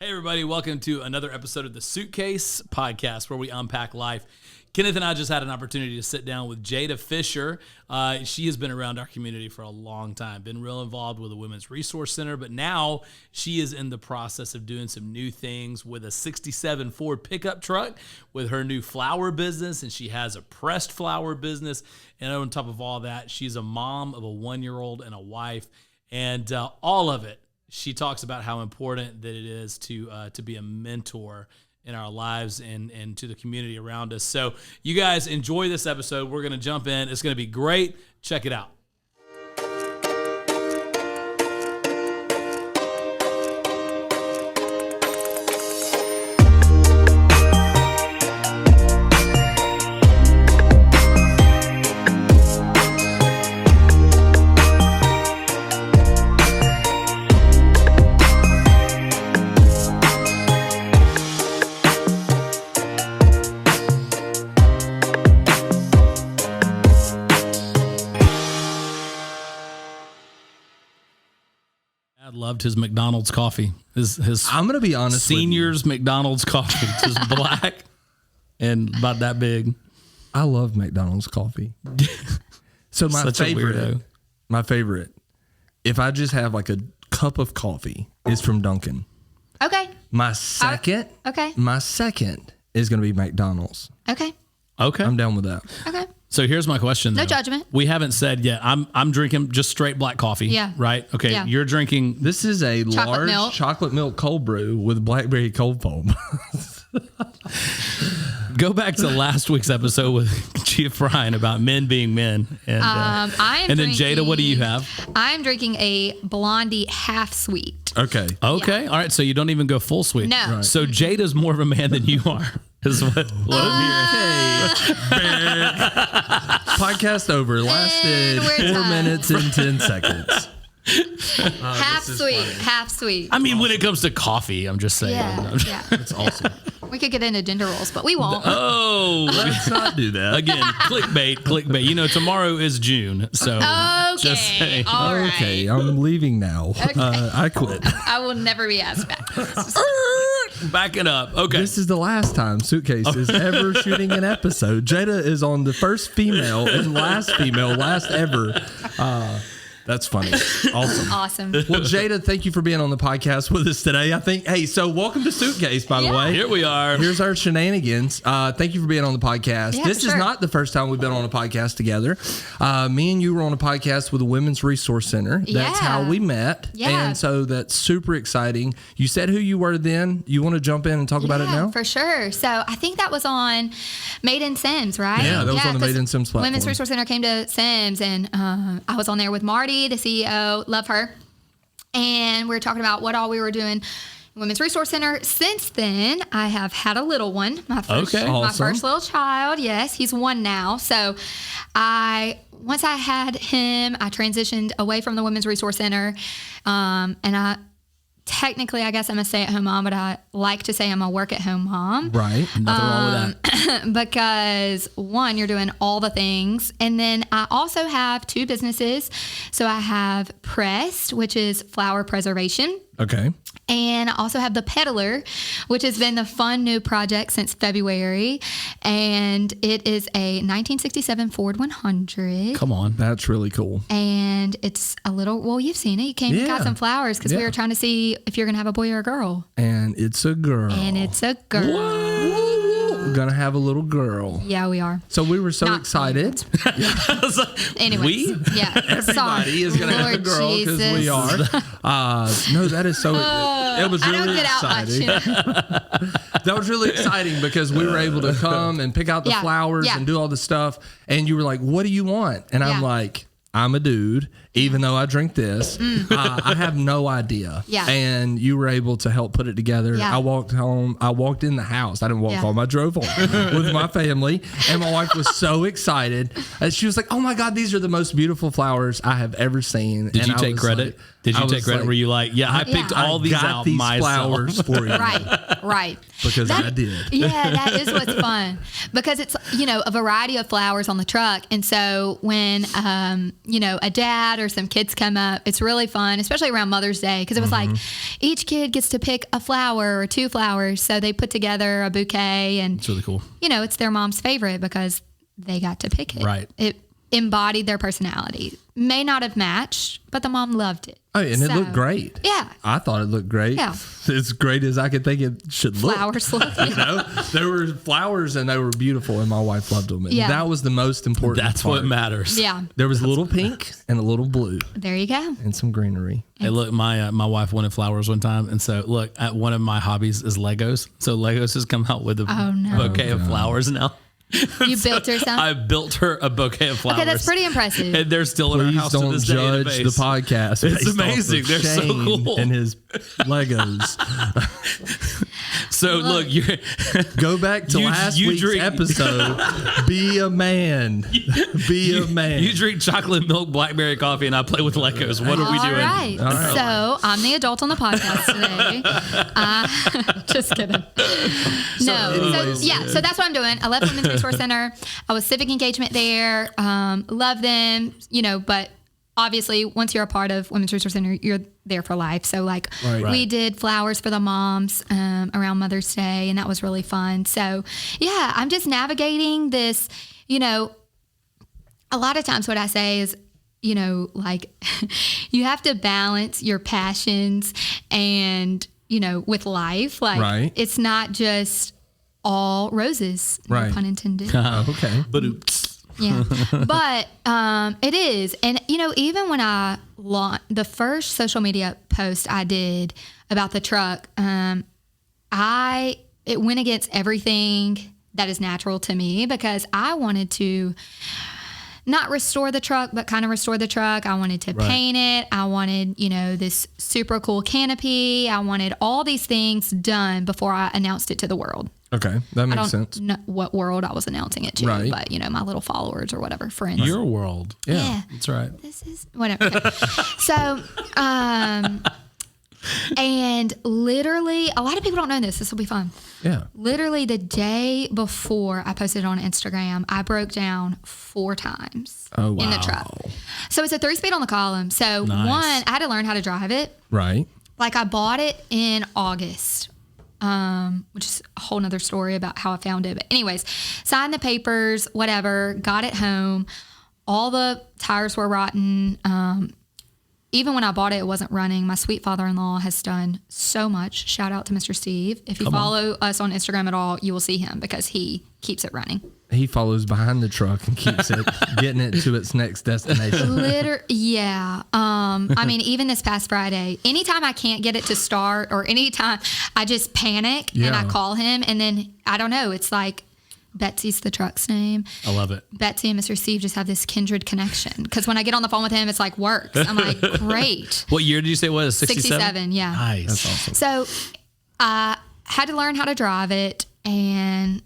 Hey, everybody. Welcome to another episode of the Suitcase podcast where we unpack life. Kenneth and I just had an opportunity to sit down with Jayda Fisher. She has been around our community for a long time, been real involved with the Women's Resource Center, but now she is in the process of doing some new things with a 67 Ford pickup truck with her new flower business, and she has a pressed flower business. And on top of all that, she's a mom of a 1-year-old and a wife, and all of it. She talks about how important that it is to be a mentor in our lives and to the community around us. So you guys enjoy this episode. We're going to jump in. It's going to be great. Check it out. Loved his McDonald's coffee. His I'm gonna be honest. Seniors McDonald's coffee, just black and about that big. I love McDonald's coffee. So my favorite, if I just have like a cup of coffee, is from Dunkin'. Okay. My second is gonna be McDonald's. Okay. I'm down with that. Okay. So here's my question. No judgment. We haven't said yet. I'm drinking just straight black coffee. Yeah. Right. Okay. Yeah. You're drinking. This is a large chocolate milk cold brew with blackberry cold foam. Go back to last week's episode with Chief Brian about men being men. And then Jayda, what do you have? I'm drinking a Blondie half sweet. Okay. Yeah. All right. So you don't even go full sweet. No. Right. So Jada's more of a man than you are. Is what I'm hearing. Podcast over. Lasted 4 minutes and 10 seconds. Half sweet. I mean, when it comes to coffee, I'm just saying. Yeah. That's awesome. We could get into gender roles, but we won't. Oh, let's not do that. Again, clickbait. You know, tomorrow is June, so just saying. All right. Okay, I'm leaving now. Okay. I quit. I will never be asked back. Back it up. Okay. This is the last time Suitcase is ever shooting an episode. Jayda is on the first female and last ever. That's funny. Awesome. Well, Jayda, thank you for being on the podcast with us today. So welcome to Suitcase, by the way. Here we are. Here's our shenanigans. Thank you for being on the podcast. Yeah, this is not the first time we've been on a podcast together. Me and you were on a podcast with the Women's Resource Center. That's how we met. Yeah. And so that's super exciting. You said who you were then. You want to jump in and talk about it now? For sure. So I think that was on Made in Sims, right? Yeah, that was on the Made in Sims platform. Women's Resource Center came to Sims, and I was on there with Marty, the CEO, love her. And we were talking about what all we were doing in Women's Resource Center. Since then, I have had a little one, my first little child. Yes, he's 1 now. So once I had him, I transitioned away from the Women's Resource Center. And technically, I guess I'm a stay-at-home mom, but I like to say I'm a work-at-home mom. Right. Nothing wrong with that. Because one, you're doing all the things. And then I also have 2 businesses. So I have Pressed, which is flower preservation. Okay. And I also have The Peddler, which has been the fun new project since February. And it is a 1967 Ford 100. Come on. That's really cool. And it's a little, well, you've seen it. You came and got some flowers because we were trying to see if you're going to have a boy or a girl. And it's a girl. We're going to have a little girl. Yeah, we are. So we were so excited. Anyways. Yeah. Everybody is going to have a girl because we are. No, that is so... It was really exciting. That was really exciting because we were able to come and pick out the flowers and do all the stuff. And you were like, what do you want? And I'm like, I'm a dude, even though I drink this. I have no idea. Yeah. And you were able to help put it together. Yeah. I walked home. I walked in the house. I didn't walk home. I drove home with my family. And my wife was so excited. She was like, oh my God, these are the most beautiful flowers I have ever seen. Did you take credit? Did you take credit? Were you like, I picked all these out myself. Flowers for you. Right. Because I did. Yeah, that is what's fun. Because it's, a variety of flowers on the truck. And so when, a dad or some kids come up. It's really fun, especially around Mother's Day, because it was like each kid gets to pick a flower or 2 flowers. So they put together a bouquet, and it's really cool. It's their mom's favorite because they got to pick it. Right. It embodied their personality. May not have matched, but the mom loved it. Oh, and it looked great. Yeah. I thought it looked great. Yeah. As great as I could think it should look. Flowers look. There were flowers and they were beautiful, and my wife loved them. And that was the most important That's part. what matters. Yeah. There was a little pink and a little blue. There you go. And some greenery. Hey, look, my wife wanted flowers one time, and so look, one of my hobbies is Legos. So Legos has come out with a bouquet of flowers now. You built her something? I built her a bouquet of flowers. Okay, that's pretty impressive. And they're still in our house to this day. Don't judge the podcast. It's amazing. They're so cool. And his Legos. So look, go back to last week's episode. Be a man. Be a man. You drink chocolate milk blackberry coffee, and I play with Legos. What are we doing? All right. So I'm the adult on the podcast today. Just kidding. So that's what I'm doing. I left Women's Resource Center. I was civic engagement there. Love them, but obviously once you're a part of Women's Resource Center, you're there for life. So we did flowers for the moms around Mother's Day, and that was really fun. So yeah, I'm just navigating this, a lot of times what I say is, you have to balance your passions and, with life. It's not just all roses, no pun intended. Okay. But oops. Yeah. But it is. And, even when I the first social media post I did about the truck, it went against everything that is natural to me, because I wanted to not restore the truck, but kind of restore the truck. I wanted to paint it. I wanted, this super cool canopy. I wanted all these things done before I announced it to the world. Okay, that makes sense. I don't know what world I was announcing it to, but my little followers or whatever, friends. Your world. Yeah. That's right. This is whatever. Okay. So, and literally, a lot of people don't know this. This will be fun. Yeah. Literally the day before I posted it on Instagram, I broke down 4 times in the truck. So it's a 3-speed on the column. So one, I had to learn how to drive it. Right. I bought it in August. Which is a whole nother story about how I found it. But anyways, signed the papers, whatever, got it home. All the tires were rotten. Even when I bought it, it wasn't running. My sweet father-in-law has done so much. Shout out to Mr. Steve. If you follow us on Instagram at all, you will see him because he keeps it running. He follows behind the truck and keeps it, getting it to its next destination. Yeah. Even this past Friday, anytime I can't get it to start or anytime I just panic and I call him, and then I don't know, it's like Betsy's the truck's name. I love it. Betsy and Mr. Steve just have this kindred connection, because when I get on the phone with him, it's like works. I'm like, great. What year did you say it was? 67, yeah. Nice. That's awesome. So I had to learn how to drive it, and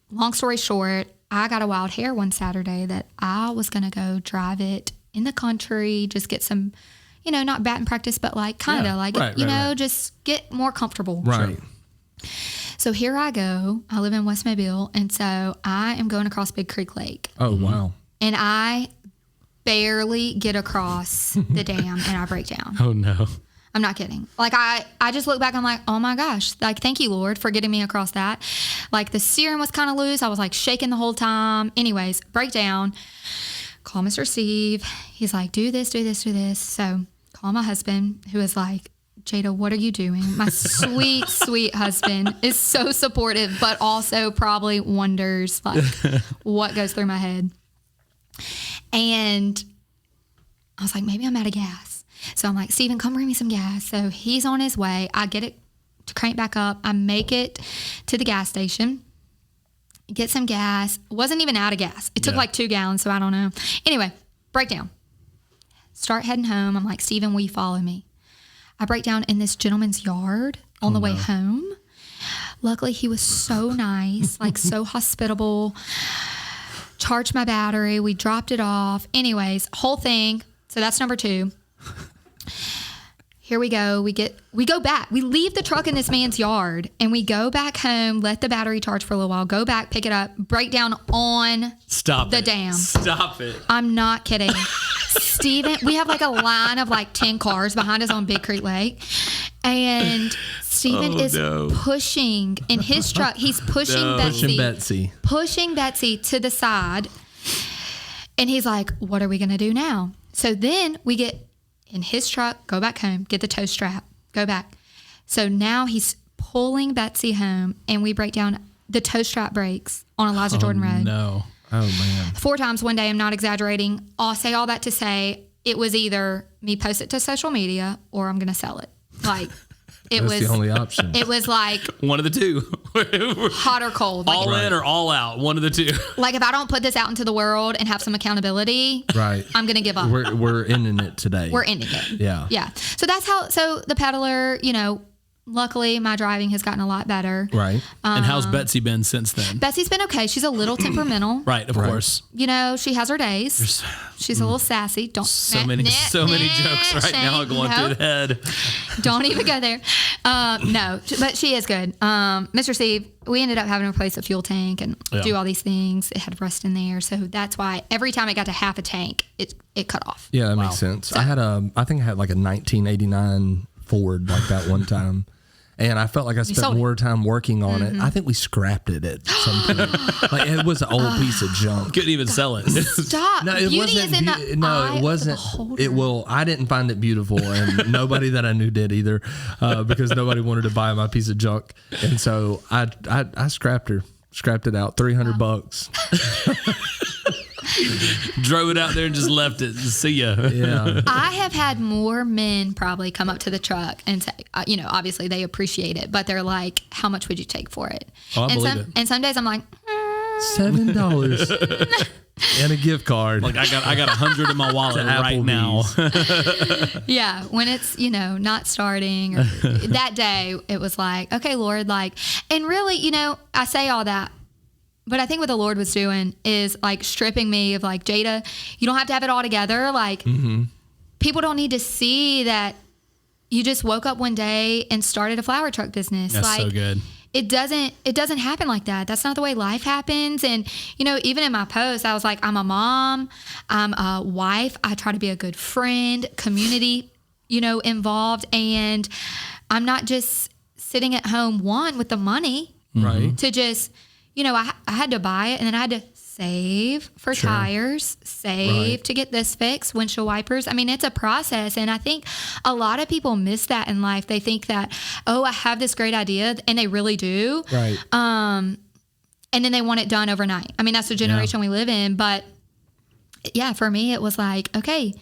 long story short, I got a wild hair one Saturday that I was going to go drive it in the country, just get some, not batting practice, but just get more comfortable. Right. So here I go. I live in West Mobile, and so I am going across Big Creek Lake. Oh, wow. And I barely get across the dam, and I break down. Oh, no. I'm not kidding. I just look back, I'm like, oh my gosh, thank you, Lord, for getting me across that. The steering was kind of loose. I was shaking the whole time. Anyways, break down, call Mr. Steve. He's like, do this, do this, do this. So call my husband, who is like, Jayda, what are you doing? My sweet, sweet husband is so supportive, but also probably wonders what goes through my head. And I was like, maybe I'm out of gas. So I'm like, Steven, come bring me some gas. So he's on his way. I get it to crank back up. I make it to the gas station, get some gas. Wasn't even out of gas. It took 2 gallons, so I don't know. Anyway, break down. Start heading home. I'm like, Steven, will you follow me? I break down in this gentleman's yard on the way home. Luckily, he was so nice, so hospitable. Charged my battery. We dropped it off. Anyways, whole thing. So that's number 2. here we go. We go back. We leave the truck in this man's yard and we go back home, let the battery charge for a little while, go back, pick it up, break down on the dam. Stop it. I'm not kidding. Steven, we have like a line of like 10 cars behind us on Big Creek Lake. And Steven is pushing in his truck. He's pushing Betsy to the side. And he's like, what are we going to do now? So then we get in his truck, go back home, get the tow strap, go back. So now he's pulling Betsy home and we break down. The tow strap breaks on Eliza Jordan Road. No. Oh, man. 4 times one day. I'm not exaggerating. I'll say all that to say it was either me post it to social media or I'm going to sell it. Like, That's the only option. It was like one of the two. Hot or cold. Like, all in or all out. One of the two. Like if I don't put this out into the world and have some accountability, right, I'm going to give up. We're ending it today. We're ending it. Yeah. Yeah. So that's how, the peddler, luckily my driving has gotten a lot better. Right. And how's Betsy been since then? Betsy's been okay. She's a little temperamental. Right. Of course. She has her days. She's a little sassy. So many jokes right now going through the head. Don't even go there. No, but she is good. Mr. Steve, we ended up having to replace a fuel tank and do all these things. It had rust in there. So that's why every time it got to half a tank, it cut off. Yeah, that makes sense. So, I think I had like a 1989 Ford like that one time. And I felt like I spent more time working on it. I think we scrapped it at some point. Like it was an old piece of junk. Couldn't even sell it. Stop. No, it Beauty wasn't. is in the eye it wasn't. of the beholder. It will. I didn't find it beautiful, and nobody that I knew did either, because nobody wanted to buy my piece of junk. And so I scrapped it out, $300. Drove it out there and just left it. See ya. Yeah. I have had more men probably come up to the truck and say, obviously they appreciate it, but they're like, how much would you take for it? Oh, I believe it. And some days I'm like, $7 and a gift card. Like I got 100 in my wallet right now. Yeah, when it's not starting or that day, it was like, okay, Lord, and really, I say all that. But I think what the Lord was doing is like stripping me of like, Jayda, you don't have to have it all together. Like people don't need to see that you just woke up one day and started a flower truck business. That's so good. It doesn't happen like that. That's not the way life happens. And, even in my post, I was like, I'm a mom, I'm a wife. I try to be a good friend, community, involved. And I'm not just sitting at home, with the money right to just, I had to buy it and then I had to save for tires, save to get this fixed, windshield wipers. I mean, it's a process. And I think a lot of people miss that in life. They think that, I have this great idea, and they really do. Right. And then they want it done overnight. I mean, that's the generation we live in. But yeah, for me, it was like, okay,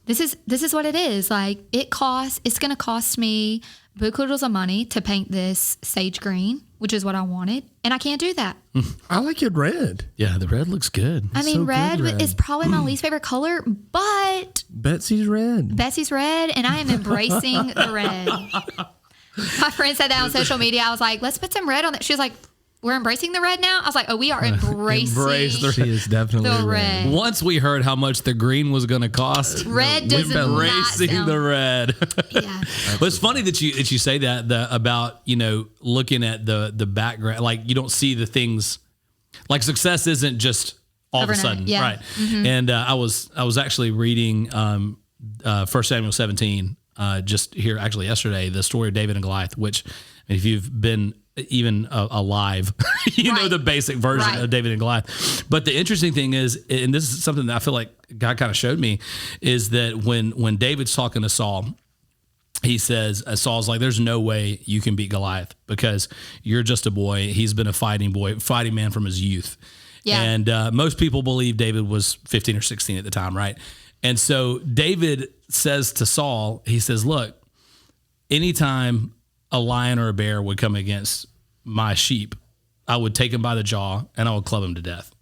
this is what it is. Like it's going to cost me buku of money to paint this sage green, which is what I wanted. And I can't do that. I like it red. Yeah, the red looks good. I mean, red is probably my least favorite color, but Betsy's red, and I am embracing the red. My friend said that on social media. I was like, let's put some red on it. She was like, we're embracing the red now? I was like, we are embracing She is definitely the red. Once we heard how much the green was going to cost, red does not embracing the red. Yeah. Well, it's funny that you say that about, looking at the background, like you don't see the things, like success isn't just all overnight, of a sudden. yeah. Right. Mm-hmm. And I was actually reading 1 Samuel 17 just here actually yesterday, the story of David and Goliath, which if you've been even alive, know the basic version of David and Goliath. But the interesting thing is, and this is something that I feel like God kind of showed me, is that when David's talking to Saul, he says, Saul's like, there's no way you can beat Goliath because you're just a boy. He's been a fighting man from his youth. Yeah. And most people believe David was 15 or 16 at the time, right? And so David says to Saul, he says, look, anytime a lion or a bear would come against my sheep, I would take him by the jaw and I would club him to death.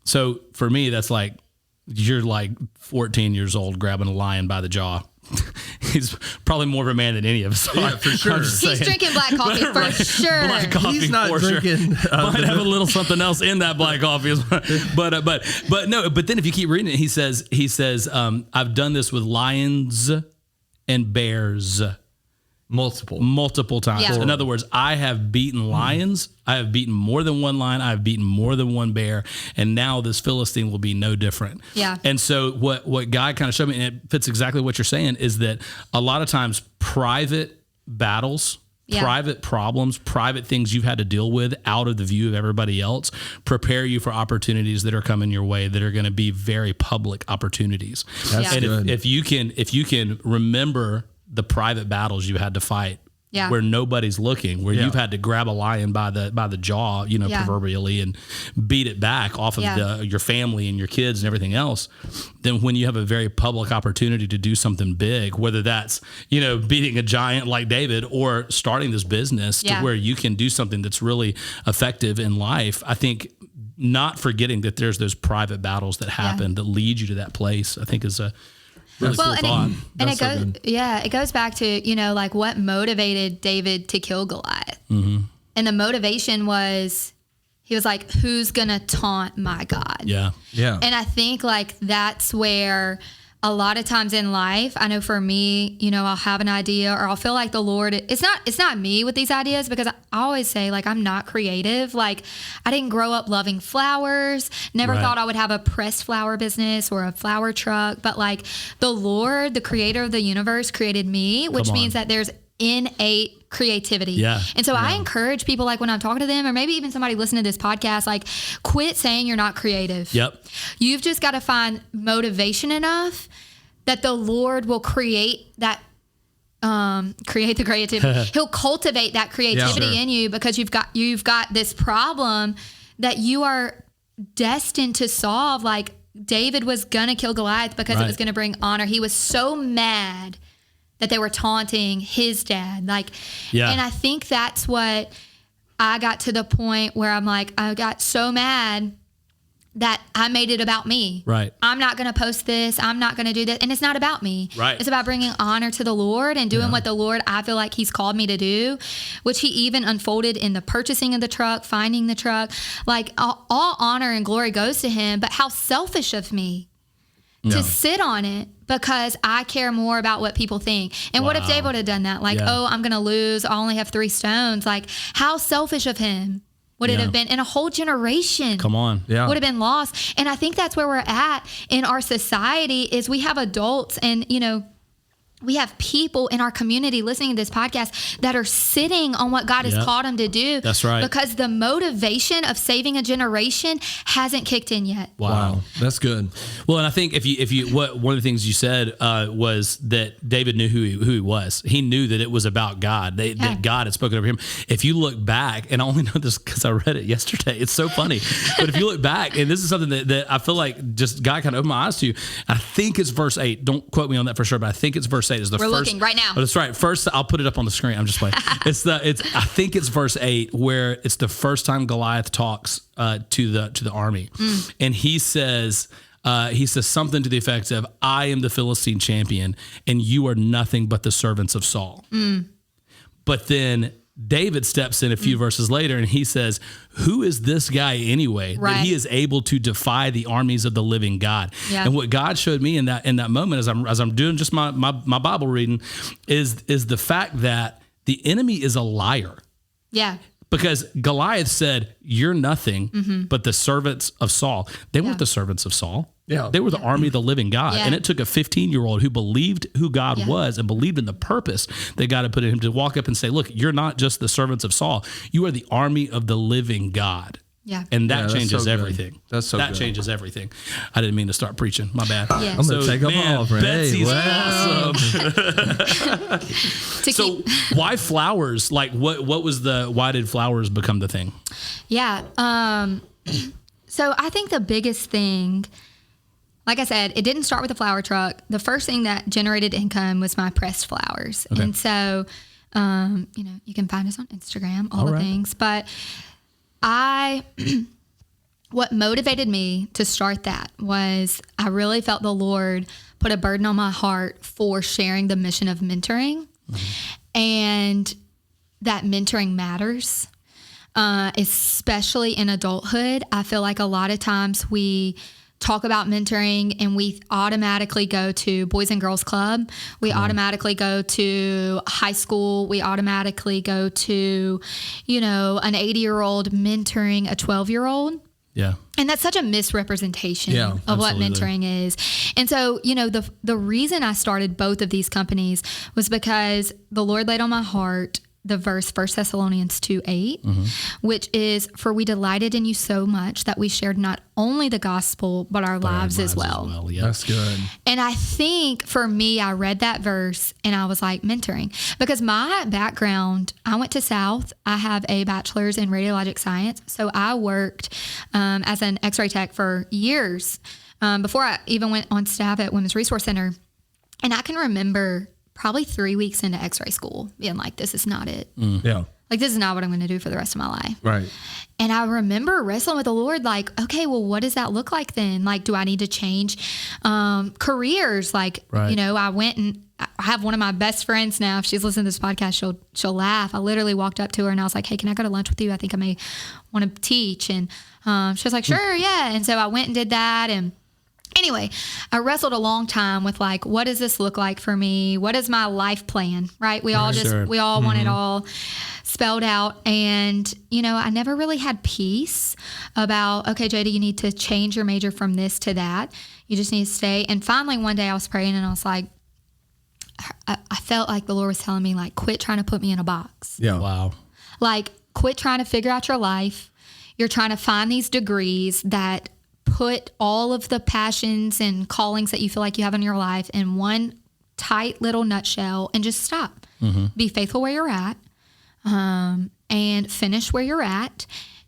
So for me, that's like, you're like 14 years old grabbing a lion by the jaw. He's probably more of a man than any of us are. Yeah, for sure. He's drinking black coffee for sure. Black coffee. He's not drinking. Sure. Might have a little something else in that black coffee, but no. But then if you keep reading it, he says, I've done this with lions and bears. Multiple times. Yeah. In other words, I have beaten lions. I have beaten more than one lion. I have beaten more than one bear. And now this Philistine will be no different. Yeah. And so what God kind of showed me, and it fits exactly what you're saying, is that a lot of times private battles, private problems, private things you've had to deal with out of the view of everybody else prepare you for opportunities that are coming your way that are going to be very public opportunities. That's and good. if you can remember the private battles you had to fight where nobody's looking, where you've had to grab a lion by the jaw, proverbially, and beat it back off of your family and your kids and everything else, then when you have a very public opportunity to do something big, whether that's, beating a giant like David or starting this business to where you can do something that's really effective in life, I think not forgetting that there's those private battles that happen that lead you to that place, I think is a really cool thought. It goes back to, like what motivated David to kill Goliath. Mm-hmm. And the motivation was, he was like, who's going to taunt my God? Yeah. Yeah. And I think like that's where a lot of times in life, I know for me, I'll have an idea or I'll feel like the Lord, it's not me with these ideas, because I always say like, I'm not creative. Like I didn't grow up loving flowers, never thought I would have a pressed flower business or a flower truck, but like the Lord, the creator of the universe created me, which means that there's innate creativity. Yeah. And so I encourage people, like when I'm talking to them, or maybe even somebody listening to this podcast, like quit saying you're not creative. Yep. You've just got to find motivation enough that the Lord will create that, create the creativity. He'll cultivate that creativity in you, because you've got this problem that you are destined to solve. Like David was gonna kill Goliath because it was gonna bring honor. He was so mad that they were taunting his dad. And I think that's what I got to the point where I'm like, I got so mad that I made it about me. Right. I'm not going to post this. I'm not going to do this. And it's not about me. Right. It's about bringing honor to the Lord and doing what the Lord, I feel like he's called me to do, which he even unfolded in the purchasing of the truck, finding the truck. Like all honor and glory goes to him, but how selfish of me to sit on it because I care more about what people think. And what if David had done that? Like, I'm going to lose. I only have 3 stones. Like, how selfish of him would it have been? And a whole generation would have been lost. And I think that's where we're at in our society is we have adults and, we have people in our community listening to this podcast that are sitting on what God has called them to do. That's right. Because the motivation of saving a generation hasn't kicked in yet. Wow. That's good. Well, and I think if you one of the things you said was that David knew who he was. He knew that it was about God, that God had spoken over him. If you look back, and I only know this because I read it yesterday, it's so funny. But if you look back, and this is something that I feel like just God kind of opened my eyes to, I think it's verse 8. Don't quote me on that for sure, but I think it's verse 8 is the We're first. Looking right now. Oh, that's right. First, I'll put it up on the screen. I'm just playing. I think it's verse 8 where it's the first time Goliath talks to the army, and he says something to the effect of, "I am the Philistine champion, and you are nothing but the servants of Saul." But then David steps in a few verses later and he says, who is this guy anyway that he is able to defy the armies of the living God? Yeah. And what God showed me in that moment as I'm doing just my Bible reading is the fact that the enemy is a liar. Yeah. Because Goliath said, you're nothing but the servants of Saul. They weren't the servants of Saul. Yeah. They were the army of the living God. Yeah. And it took a 15-year-old who believed who God was and believed in the purpose that God had put in him to walk up and say, look, you're not just the servants of Saul. You are the army of the living God. Yeah. And that changes everything. That changes everything. I didn't mean to start preaching. My bad. Yeah. I'm going to take them off. Betsy's awesome. So why flowers? Like why did flowers become the thing? Yeah. So I think the biggest thing, like I said, it didn't start with a flower truck. The first thing that generated income was my pressed flowers. Okay. And so, you can find us on Instagram, all the things. But what motivated me to start that was I really felt the Lord put a burden on my heart for sharing the mission of mentoring, and that mentoring matters, especially in adulthood. I feel like a lot of times we talk about mentoring and we automatically go to Boys and Girls Club. We automatically go to high school. We automatically go to, an 80-year-old mentoring a 12-year-old. Yeah. And that's such a misrepresentation of what mentoring is. And so, the reason I started both of these companies was because the Lord laid on my heart the verse 1 Thessalonians 2:8, which is, for we delighted in you so much that we shared not only the gospel, but our lives as well. Yep. That's good. And I think for me, I read that verse and I was like, mentoring, because my background, I went to South. I have a bachelor's in radiologic science. So I worked as an x-ray tech for years before I even went on staff at Women's Resource Center. And I can remember probably 3 weeks into x-ray school being like, this is not it. Yeah. Like, this is not what I'm going to do for the rest of my life. Right. And I remember wrestling with the Lord, like, okay, well, what does that look like then? Like, do I need to change careers? Like, I went and I have one of my best friends now. If she's listening to this podcast, she'll laugh. I literally walked up to her and I was like, hey, can I go to lunch with you? I think I may want to teach. And she was like, sure, yeah. And so I went and did that. And anyway, I wrestled a long time with like, what does this look like for me? What is my life plan? Right? We all want it all spelled out. And, I never really had peace about, okay, Jayda, you need to change your major from this to that. You just need to stay. And finally, one day I was praying and I was like, I felt like the Lord was telling me, like, quit trying to put me in a box. Yeah. Wow. Like, quit trying to figure out your life. You're trying to find these degrees that put all of the passions and callings that you feel like you have in your life in one tight little nutshell and just stop. Be faithful where you're at, and finish where you're at,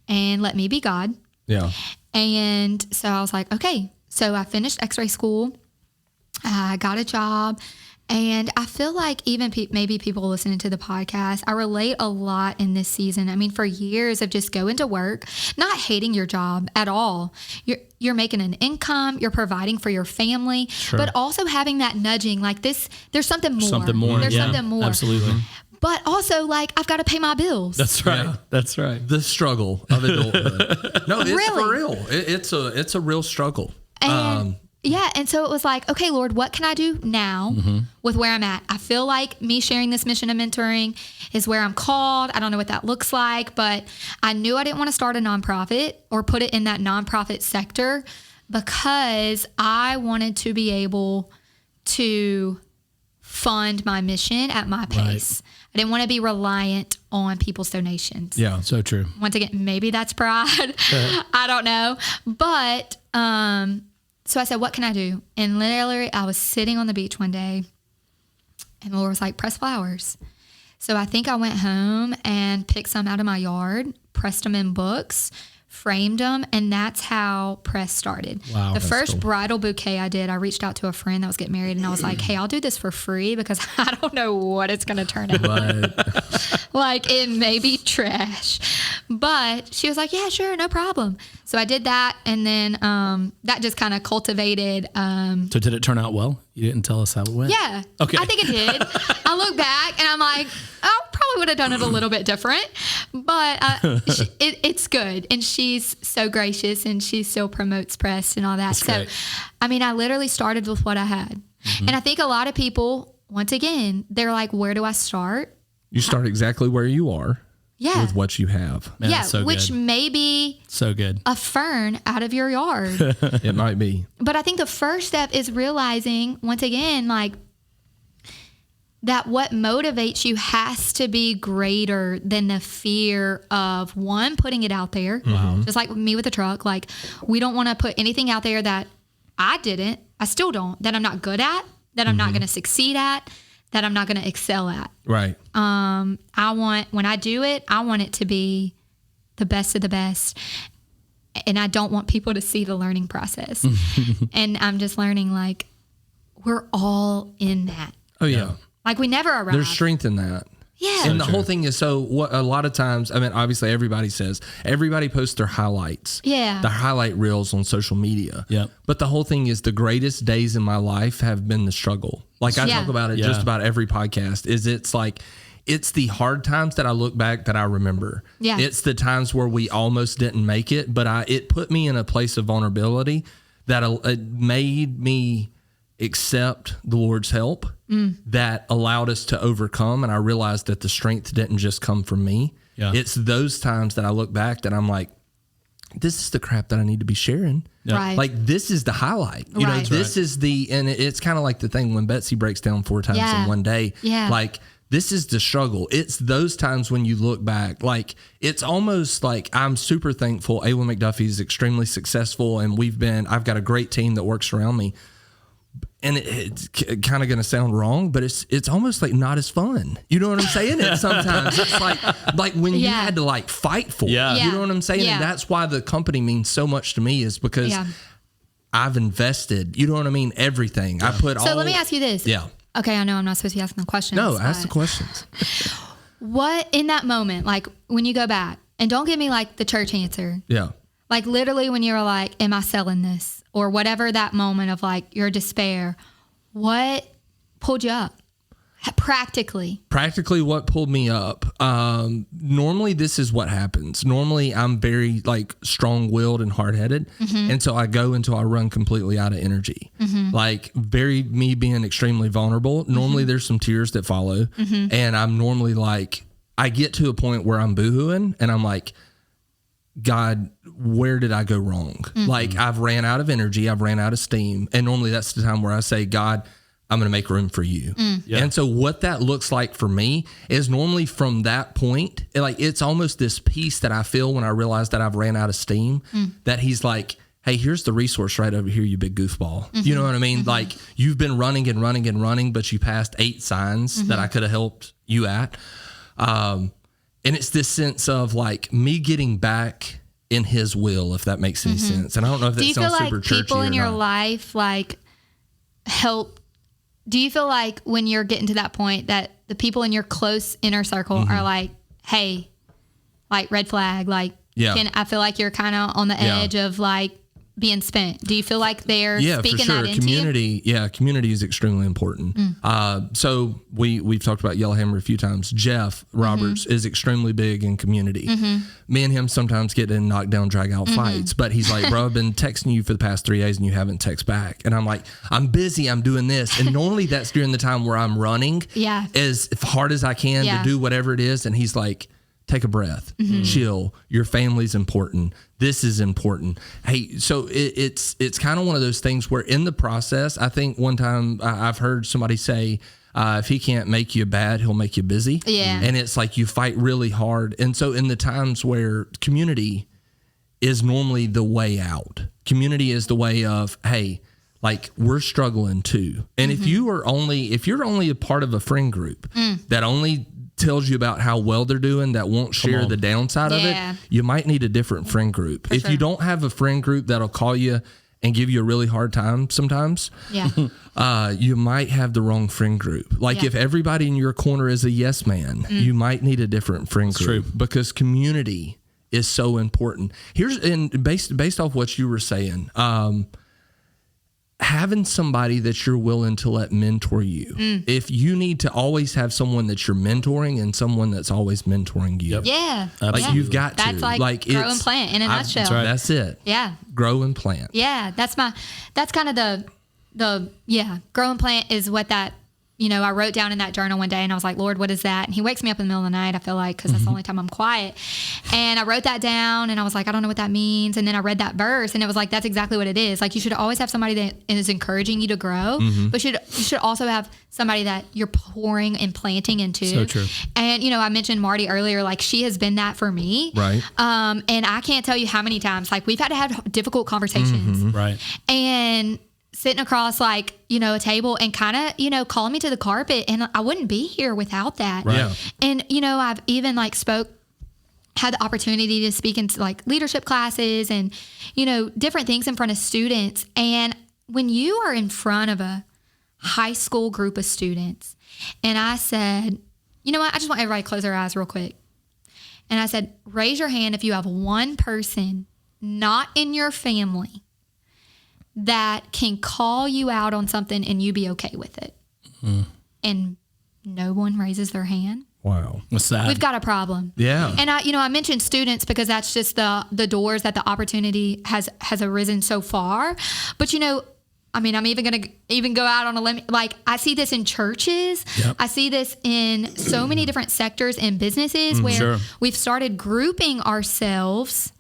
and let me be God. Yeah. And so I was like, okay. So I finished x-ray school. I got a job. And I feel like even maybe people listening to the podcast, I relate a lot in this season. I mean, for years of just going to work, not hating your job at all. You're making an income, you're providing for your family, but also having that nudging like this, there's something more. Something more. There's something more. Absolutely. But also, like, I've got to pay my bills. That's right. Yeah. That's right. The struggle of adulthood. No, it's Really? for real. It's a real struggle. And yeah. And so it was like, okay, Lord, what can I do now with where I'm at? I feel like me sharing this mission of mentoring is where I'm called. I don't know what that looks like, but I knew I didn't want to start a nonprofit or put it in that nonprofit sector because I wanted to be able to fund my mission at my pace. I didn't want to be reliant on people's donations. Yeah. So true. Once again, maybe that's pride. I don't know. But, so I said, what can I do? And literally I was sitting on the beach one day and the Lord was like, press flowers. So I think I went home and picked some out of my yard, pressed them in books, framed them, and that's how press started. Wow, the that's first cool. bridal bouquet I did, I reached out to a friend that was getting married and I was like, hey, I'll do this for free because I don't know what it's going to turn out. Right. Like, it may be trash. But she was like, yeah, sure, no problem. So I did that, and then that just kind of cultivated. So did it turn out well? You didn't tell us how it went? Yeah. Okay. I think it did. I look back, and I'm like, I probably would have done it a little bit different. But it's good. And she's so gracious, and she still promotes press and all that. That's great. I mean, I literally started with what I had. And I think a lot of people, once again, they're like, where do I start? You start exactly where you are Yeah. with what you have. Man, yeah, that's so which good. may be So good. a fern out of your yard. It might be. But I think the first step is realizing, once again, like, that what motivates you has to be greater than the fear of, one, putting it out there. Wow. Just like me with the truck. Like, we don't want to put anything out there that I still don't, that I'm not good at, that I'm not going to succeed at, that I'm not going to excel at. Right. When I do it, I want it to be the best of the best. And I don't want people to see the learning process. And I'm just learning, like, we're all in that. Oh, yeah. Like, we never arrive. There's strength in that. Yeah. And the whole thing is, so what a lot of times, I mean, obviously everybody posts their highlights. Yeah. The highlight reels on social media. Yep. But the whole thing is, the greatest days in my life have been the struggle. Like, I talk about it just about every podcast, it's the hard times that I look back that I remember. Yeah. It's the times where we almost didn't make it, but it put me in a place of vulnerability that made me accept the Lord's help, that allowed us to overcome. And I realized that the strength didn't just come from me. Yeah. It's those times that I look back that I'm like, this is the crap that I need to be sharing. Yeah. Right. Like, this is the highlight. You know, this is and it's kind of like the thing when Betsy breaks down 4 times in one day. Yeah. Like, this is the struggle. It's those times when you look back, like, it's almost like I'm super thankful. Aylwin McDuffie is extremely successful, and I've got a great team that works around me. And it's kind of going to sound wrong, but it's almost like not as fun. You know what I'm saying? It's sometimes it's like when you had to like fight for it. You know what I'm saying? And that's why the company means so much to me, is because I've invested, you know what I mean? Everything. I put So let me ask you this. Yeah. Okay, I know I'm not supposed to be asking the questions. No, ask the questions. What, in that moment, like when you go back, and don't give me like the church answer. Yeah. Like literally when you were like, am I selling this? Or whatever that moment of like your despair, what pulled you up? Practically, what pulled me up? Normally this is what happens. Normally I'm very like strong-willed and hard-headed. And so I go until I run completely out of energy. Like me being extremely vulnerable. Normally there's some tears that follow. And I'm normally like, I get to a point where I'm boohooing and I'm like, God, where did I go wrong? Like, I've ran out of energy. I've ran out of steam. And normally that's the time where I say, God, I'm going to make room for you. And so what that looks like for me is normally from that point, like, it's almost this peace that I feel when I realize that I've ran out of steam, that he's like, hey, here's the resource right over here, you big goofball. You know what I mean? Like, you've been running and running and running, but you passed 8 signs that I could have helped you at. And it's this sense of like me getting back in his will, if that makes any sense. And I don't know if that sounds super churchy or not. Do you feel like people in your life like help? Do you feel like when you're getting to that point that the people in your close inner circle are like, hey, like red flag, like, I feel like you're kind of on the edge of like being spent. Do you feel like they're speaking that into community? You? Yeah, community is extremely important. So we've talked about Yellowhammer a few times. Jeff Roberts is extremely big in community. Me and him sometimes get in knockdown, drag out fights, but he's like, bro, I've been texting you for the past 3 days and you haven't texted back. And I'm like, I'm busy, I'm doing this. And normally that's during the time where I'm running as hard as I can to do whatever it is. And he's like, take a breath, chill. Your family's important. This is important. Hey, so it's kind of one of those things where in the process, I think one time I've heard somebody say, if he can't make you bad, he'll make you busy. Yeah. And it's like you fight really hard. And so in the times where community is normally the way out, community is the way of, hey, like, we're struggling too. And if you're only a part of a friend group that only tells you about how well they're doing, that won't share the downside of it, you might need a different friend group. If you don't have a friend group that'll call you and give you a really hard time sometimes, you might have the wrong friend group. Like if everybody in your corner is a yes man, you might need a different friend group because community is so important. Based off what you were saying, having somebody that you're willing to let mentor you. If you need to always have someone that you're mentoring and someone that's always mentoring you. Yeah. Like you've got to. That's like grow and plant in a nutshell. That's it. Yeah. Grow and plant. Yeah. That's kind of the grow and plant is what that, I wrote down in that journal one day and I was like, Lord, what is that? And he wakes me up in the middle of the night, I feel like, because that's the only time I'm quiet. And I wrote that down and I was like, I don't know what that means. And then I read that verse and it was like, that's exactly what it is. Like, you should always have somebody that is encouraging you to grow, but you should also have somebody that you're pouring and planting into. So true. And, I mentioned Marty earlier, like she has been that for me. Right. And I can't tell you how many times, like we've had to have difficult conversations. Right. And sitting across like, a table and kind of, calling me to the carpet, and I wouldn't be here without that. Right. Yeah. And, I've even like had the opportunity to speak into like leadership classes and, different things in front of students. And when you are in front of a high school group of students, and I said, you know what, I just want everybody to close their eyes real quick. And I said, raise your hand if you have one person not in your family that can call you out on something and you be okay with it. And no one raises their hand. Wow. That's sad. We've got a problem. Yeah. And I mentioned students because that's just the doors that the opportunity has arisen so far. But I'm even going to go out on a limb. Like, I see this in churches. Yep. I see this in so many different sectors and businesses where we've started grouping ourselves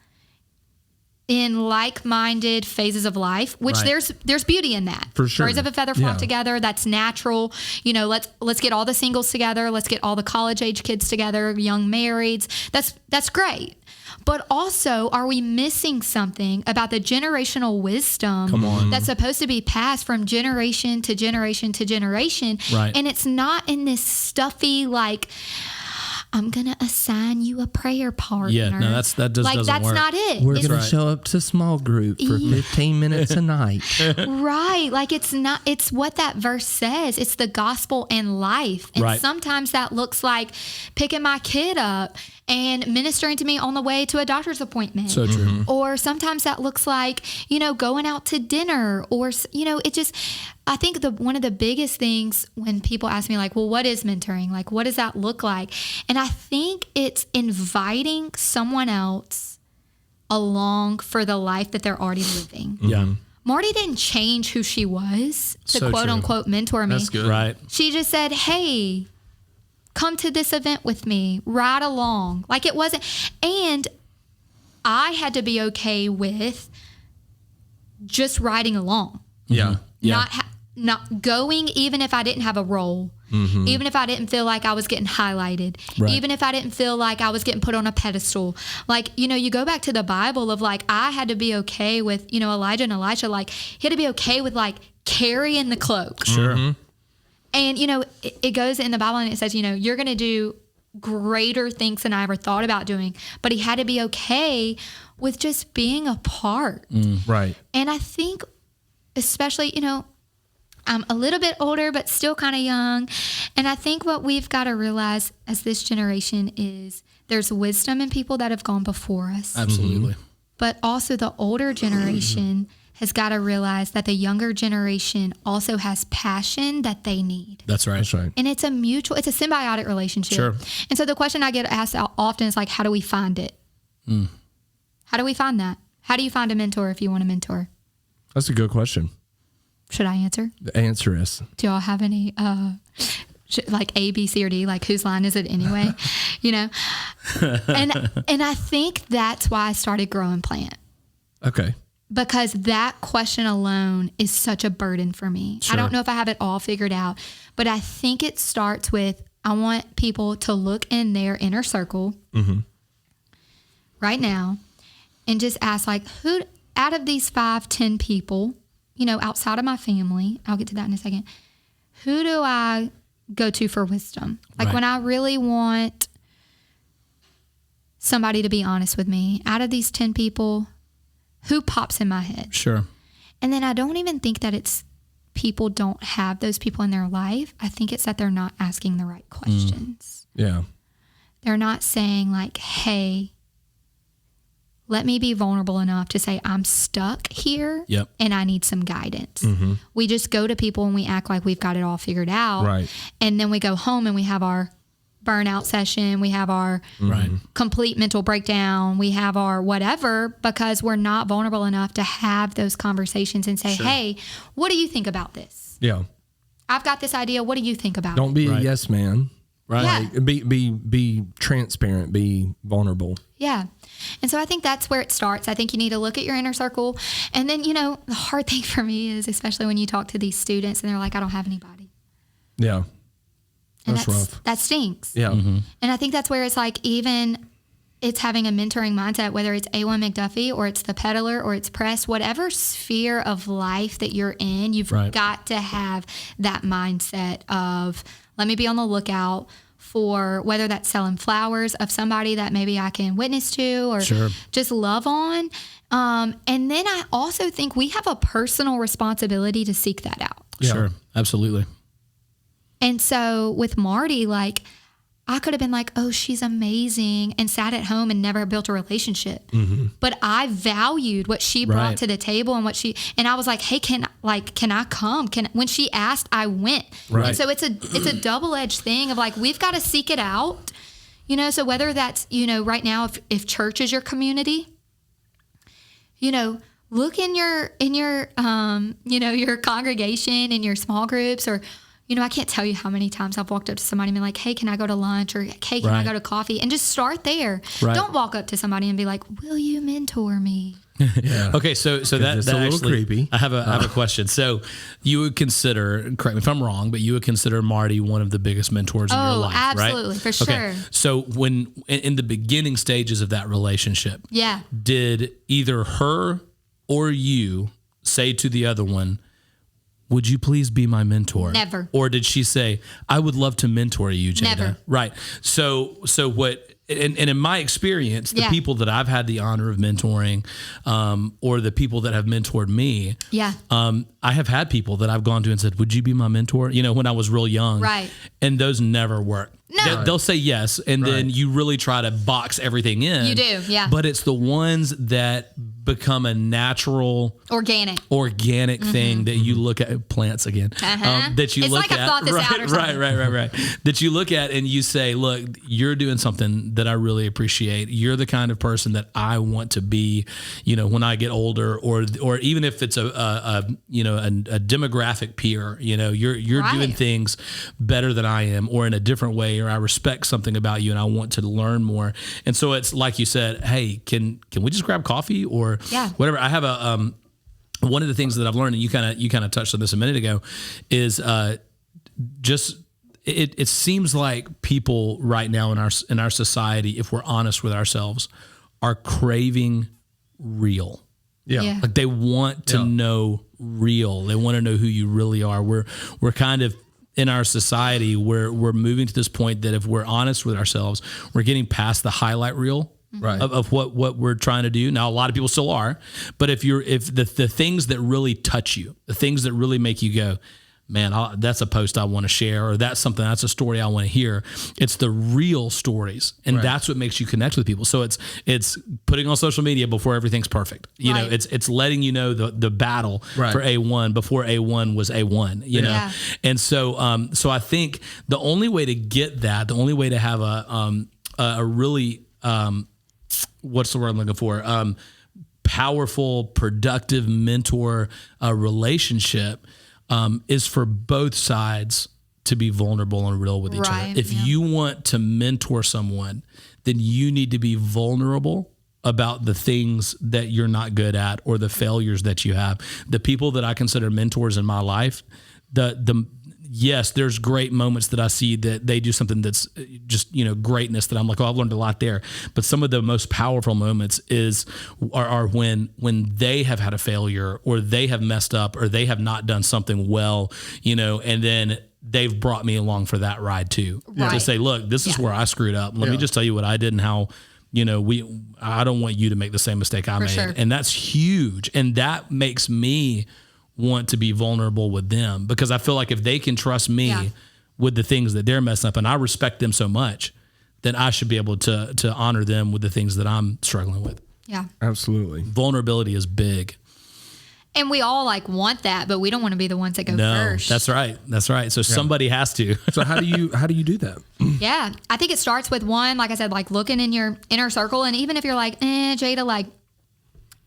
in like-minded phases of life, which there's beauty in that. For sure. Birds of a feather flock together. That's natural. Let's get all the singles together. Let's get all the college-age kids together, young marrieds. That's great. But also, are we missing something about the generational wisdom that's supposed to be passed from generation to generation to generation? Right. And it's not in this stuffy, like, I'm going to assign you a prayer partner. Yeah, no, that doesn't work. That's not it. We're going to show up to small group for 15 minutes a night. Right. Like, it's what that verse says. It's the gospel and life. And sometimes that looks like picking my kid up and ministering to me on the way to a doctor's appointment. So true. Or sometimes that looks like, going out to dinner, or, I think one of the biggest things when people ask me, like, well, what is mentoring? Like, what does that look like? And I think it's inviting someone else along for the life that they're already living. Yeah. Marty didn't change who she was to So quote true. unquote mentor me. That's good. Right. She just said, hey, come to this event with me, ride along. Like, it wasn't, and I had to be okay with just riding along. Yeah. Yeah. Not going, even if I didn't have a role, even if I didn't feel like I was getting highlighted, even if I didn't feel like I was getting put on a pedestal. Like, you go back to the Bible of, like, I had to be okay with, Elijah and Elisha, like, he had to be okay with, like, carrying the cloak. Sure. And, it goes in the Bible and it says, you're going to do greater things than I ever thought about doing. But he had to be okay with just being a part. Right. And I think, especially, I'm a little bit older, but still kind of young. And I think what we've got to realize as this generation is there's wisdom in people that have gone before us. Absolutely. But also the older generation has got to realize that the younger generation also has passion that they need. That's right. That's right. And it's a symbiotic relationship. Sure. And so the question I get asked often is, like, how do we find it? How do we find that? How do you find a mentor if you want a mentor? That's a good question. Should I answer? The answer is. Do y'all have any, like A, B, C, or D? Like, whose line is it anyway? And I think that's why I started Grow and Plant. Okay. Because that question alone is such a burden for me. Sure. I don't know if I have it all figured out, but I think it starts with, I want people to look in their inner circle right now and just ask, like, who out of these 5, 10 people, outside of my family, I'll get to that in a second, who do I go to for wisdom? Like, when I really want somebody to be honest with me, out of these 10 people, who pops in my head? Sure. And then I don't even think that it's people don't have those people in their life. I think it's that they're not asking the right questions. Yeah. They're not saying, like, hey, let me be vulnerable enough to say I'm stuck here and I need some guidance. We just go to people and we act like we've got it all figured out. Right. And then we go home and we have our burnout session. We have our complete mental breakdown. We have our whatever, because we're not vulnerable enough to have those conversations and say, hey, what do you think about this? Yeah. I've got this idea. What do you think about it? Don't be a yes man. Right. Yeah. Like, be transparent, be vulnerable. Yeah. And so I think that's where it starts. I think you need to look at your inner circle. And then, the hard thing for me is, especially when you talk to these students and they're like, I don't have anybody. Yeah. And That's rough. That stinks. Yeah. And I think that's where it's like, even it's having a mentoring mindset, whether it's A1 McDuffie or it's the peddler or it's press, whatever sphere of life that you're in, you've got to have that mindset of, let me be on the lookout for whether that's selling flowers of somebody that maybe I can witness to or just love on. And then I also think we have a personal responsibility to seek that out. Yeah. Sure. Absolutely. And so with Marty, like, I could have been like, oh, she's amazing, and sat at home and never built a relationship. Mm-hmm. But I valued what she brought to the table and and I was like, hey, can I come? When she asked, I went. Right. And so it's a double-edged thing of like, we've got to seek it out, so whether that's, right now, if church is your community, look in your your congregation, in your small groups, or, I can't tell you how many times I've walked up to somebody and been like, hey, can I go to lunch? Or, hey, can I go to coffee? And just start there. Right. Don't walk up to somebody and be like, will you mentor me? Yeah. Okay, so that's a little creepy. I have a question. So you would consider, correct me if I'm wrong, but you would consider Marty one of the biggest mentors in your life, absolutely, right? For sure. So when in the beginning stages of that relationship, did either her or you say to the other one, would you please be my mentor? Never. Or did she say, I would love to mentor you, Jayda? Never. Right. So what, and in my experience, the people that I've had the honor of mentoring, or the people that have mentored me, I have had people that I've gone to and said, would you be my mentor? When I was real young. Right. And those never work. No. They'll say yes, and then you really try to box everything in. You do, yeah. But it's the ones that become a natural, organic thing that you look at, plants again, that you look at. It's like I thought this out or something. Right. That you look at and you say, look, you're doing something that I really appreciate. You're the kind of person that I want to be, when I get older, or even if it's a demographic peer, you're doing things better than I am, or in a different way, or I respect something about you and I want to learn more. And so it's like you said, hey, can we just grab coffee or whatever? I have one of the things that I've learned, and you kind of touched on this a minute ago, is just it seems like people right now in our society, if we're honest with ourselves, are craving real. Yeah. Like they want to know real. They want to know who you really are. We're kind of, in our society, we're moving to this point that if we're honest with ourselves, we're getting past the highlight reel of what we're trying to do. Now, a lot of people still are, but if the things that really touch you, the things that really make you go, man, that's a post I want to share, or that's a story I want to hear. It's the real stories, and that's what makes you connect with people. So it's putting on social media before everything's perfect. It's letting you know the battle for A1 before A1 was A1. You know, and so so I think the only way to get that, the only way to have a really what's the word I'm looking for? Powerful, productive mentor relationship. Is for both sides to be vulnerable and real with each other. If you want to mentor someone, then you need to be vulnerable about the things that you're not good at or the failures that you have. The people that I consider mentors in my life, yes, there's great moments that I see that they do something that's just, greatness that I'm like, oh, I've learned a lot there. But some of the most powerful moments are when they have had a failure, or they have messed up, or they have not done something well, and then they've brought me along for that ride too. To say, look, this is where I screwed up. Let me just tell you what I did and how, I don't want you to make the same mistake I made. Sure. And that's huge. And that makes me want to be vulnerable with them, because I feel like if they can trust me with the things that they're messing up, and I respect them so much, then I should be able to honor them with the things that I'm struggling with. Yeah, absolutely. Vulnerability is big. And we all want that, but we don't want to be the ones that go first. That's right. So somebody has to. So how do you do that? Yeah, I think it starts with one, like I said, looking in your inner circle. And even if you're like, Jayda,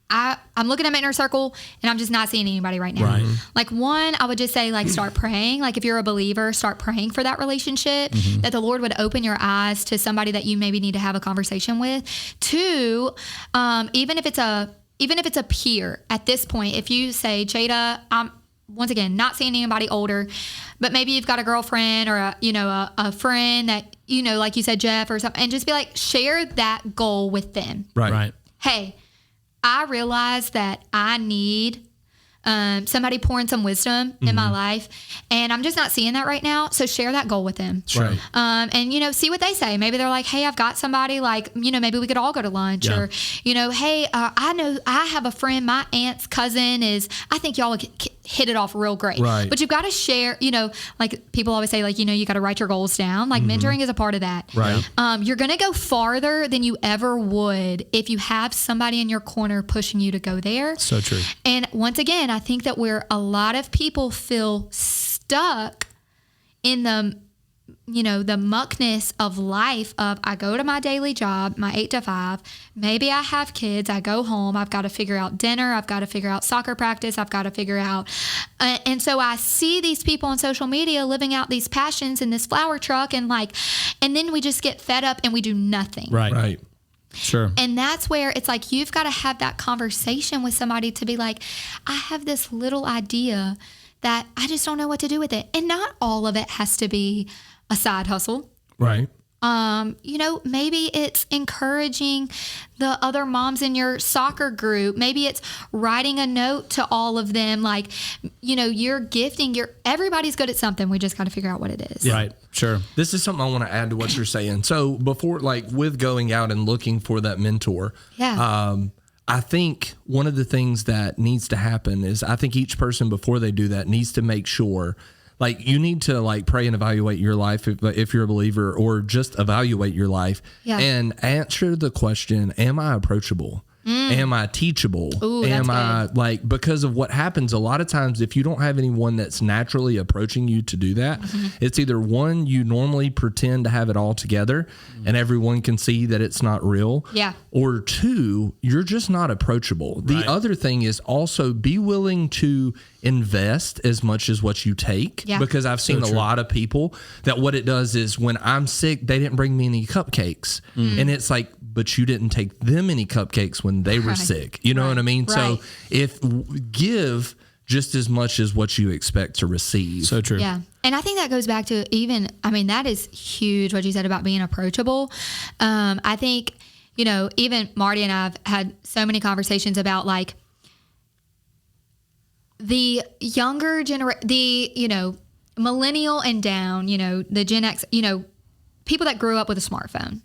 I'm looking at my inner circle and I'm just not seeing anybody right now. Right. One, I would just say start praying. If you're a believer, start praying for that relationship, that the Lord would open your eyes to somebody that you maybe need to have a conversation with. Two, even if it's a peer at this point, if you say, Jayda, I'm once again not seeing anybody older, but maybe you've got a girlfriend or a friend that, like you said, Jeff or something, and just be share that goal with them. Right. Hey, I realize that I need somebody pouring some wisdom in my life, and I'm just not seeing that right now. So share that goal with them. Right. And, see what they say. Maybe they're like, hey, I've got somebody maybe we could all go to lunch or, hey, I know I have a friend, my aunt's cousin I think y'all would hit it off real great. Right. But you've got to share, like people always say, like, you got to write your goals down. Like mentoring is a part of that. Right. You're going to go farther than you ever would if you have somebody in your corner pushing you to go there. So true. And once again, I think that where a lot of people feel stuck in the muckness of life of, I go to my daily job, my 8 to 5, maybe I have kids, I go home, I've got to figure out dinner, I've got to figure out soccer practice, I've got to figure out, and so I see these people on social media living out these passions in this flower truck, and then we just get fed up and we do nothing. Right. Sure. And that's where it's like, you've got to have that conversation with somebody to be like, I have this little idea that I just don't know what to do with it. And not all of it has to be a side hustle. Right. Maybe it's encouraging the other moms in your soccer group. Maybe it's writing a note to all of them. Like, you're gifting, everybody's good at something. We just got to figure out what it is. Right. Sure. This is something I want to add to what you're saying. So before, like with going out and looking for that mentor, I think one of the things that needs to happen is, I think each person before they do that needs to make sure, like, you need to like pray and evaluate your life if you're a believer, or just evaluate your life and answer the question, am I approachable? Am I teachable? Ooh, am that's I like, because of what happens a lot of times, if you don't have anyone that's naturally approaching you to do that, it's either one, you normally pretend to have it all together and everyone can see that it's not real. Yeah. Or two, you're just not approachable. Right. The other thing is also be willing to invest as much as what you take, because I've seen a lot of people that what it does is, when I'm sick, they didn't bring me any cupcakes. And it's like, but you didn't take them any cupcakes when they were sick. You know what I mean? Right. So give just as much as what you expect to receive. So true. Yeah. And I think that goes back to that is huge, what you said about being approachable. I think, even Marty and I have had so many conversations about like the younger generation, millennial and down, the Gen X, people that grew up with a smartphone.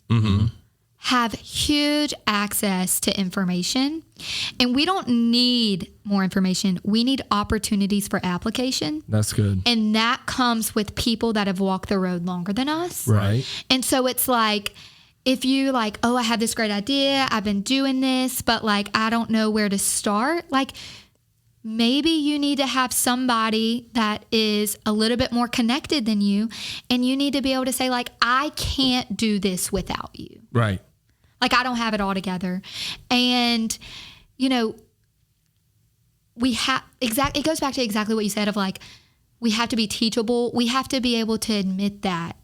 Have huge access to information, and we don't need more information. We need opportunities for application. That's good. And that comes with people that have walked the road longer than us. Right. And so it's like, if you like, oh, I have this great idea, I've been doing this, but like, I don't know where to start. Like, maybe you need to have somebody that is a little bit more connected than you, and you need to be able to say like, I can't do this without you. Right. Like, I don't have it all together. And, it goes back to exactly what you said of like, we have to be teachable. We have to be able to admit that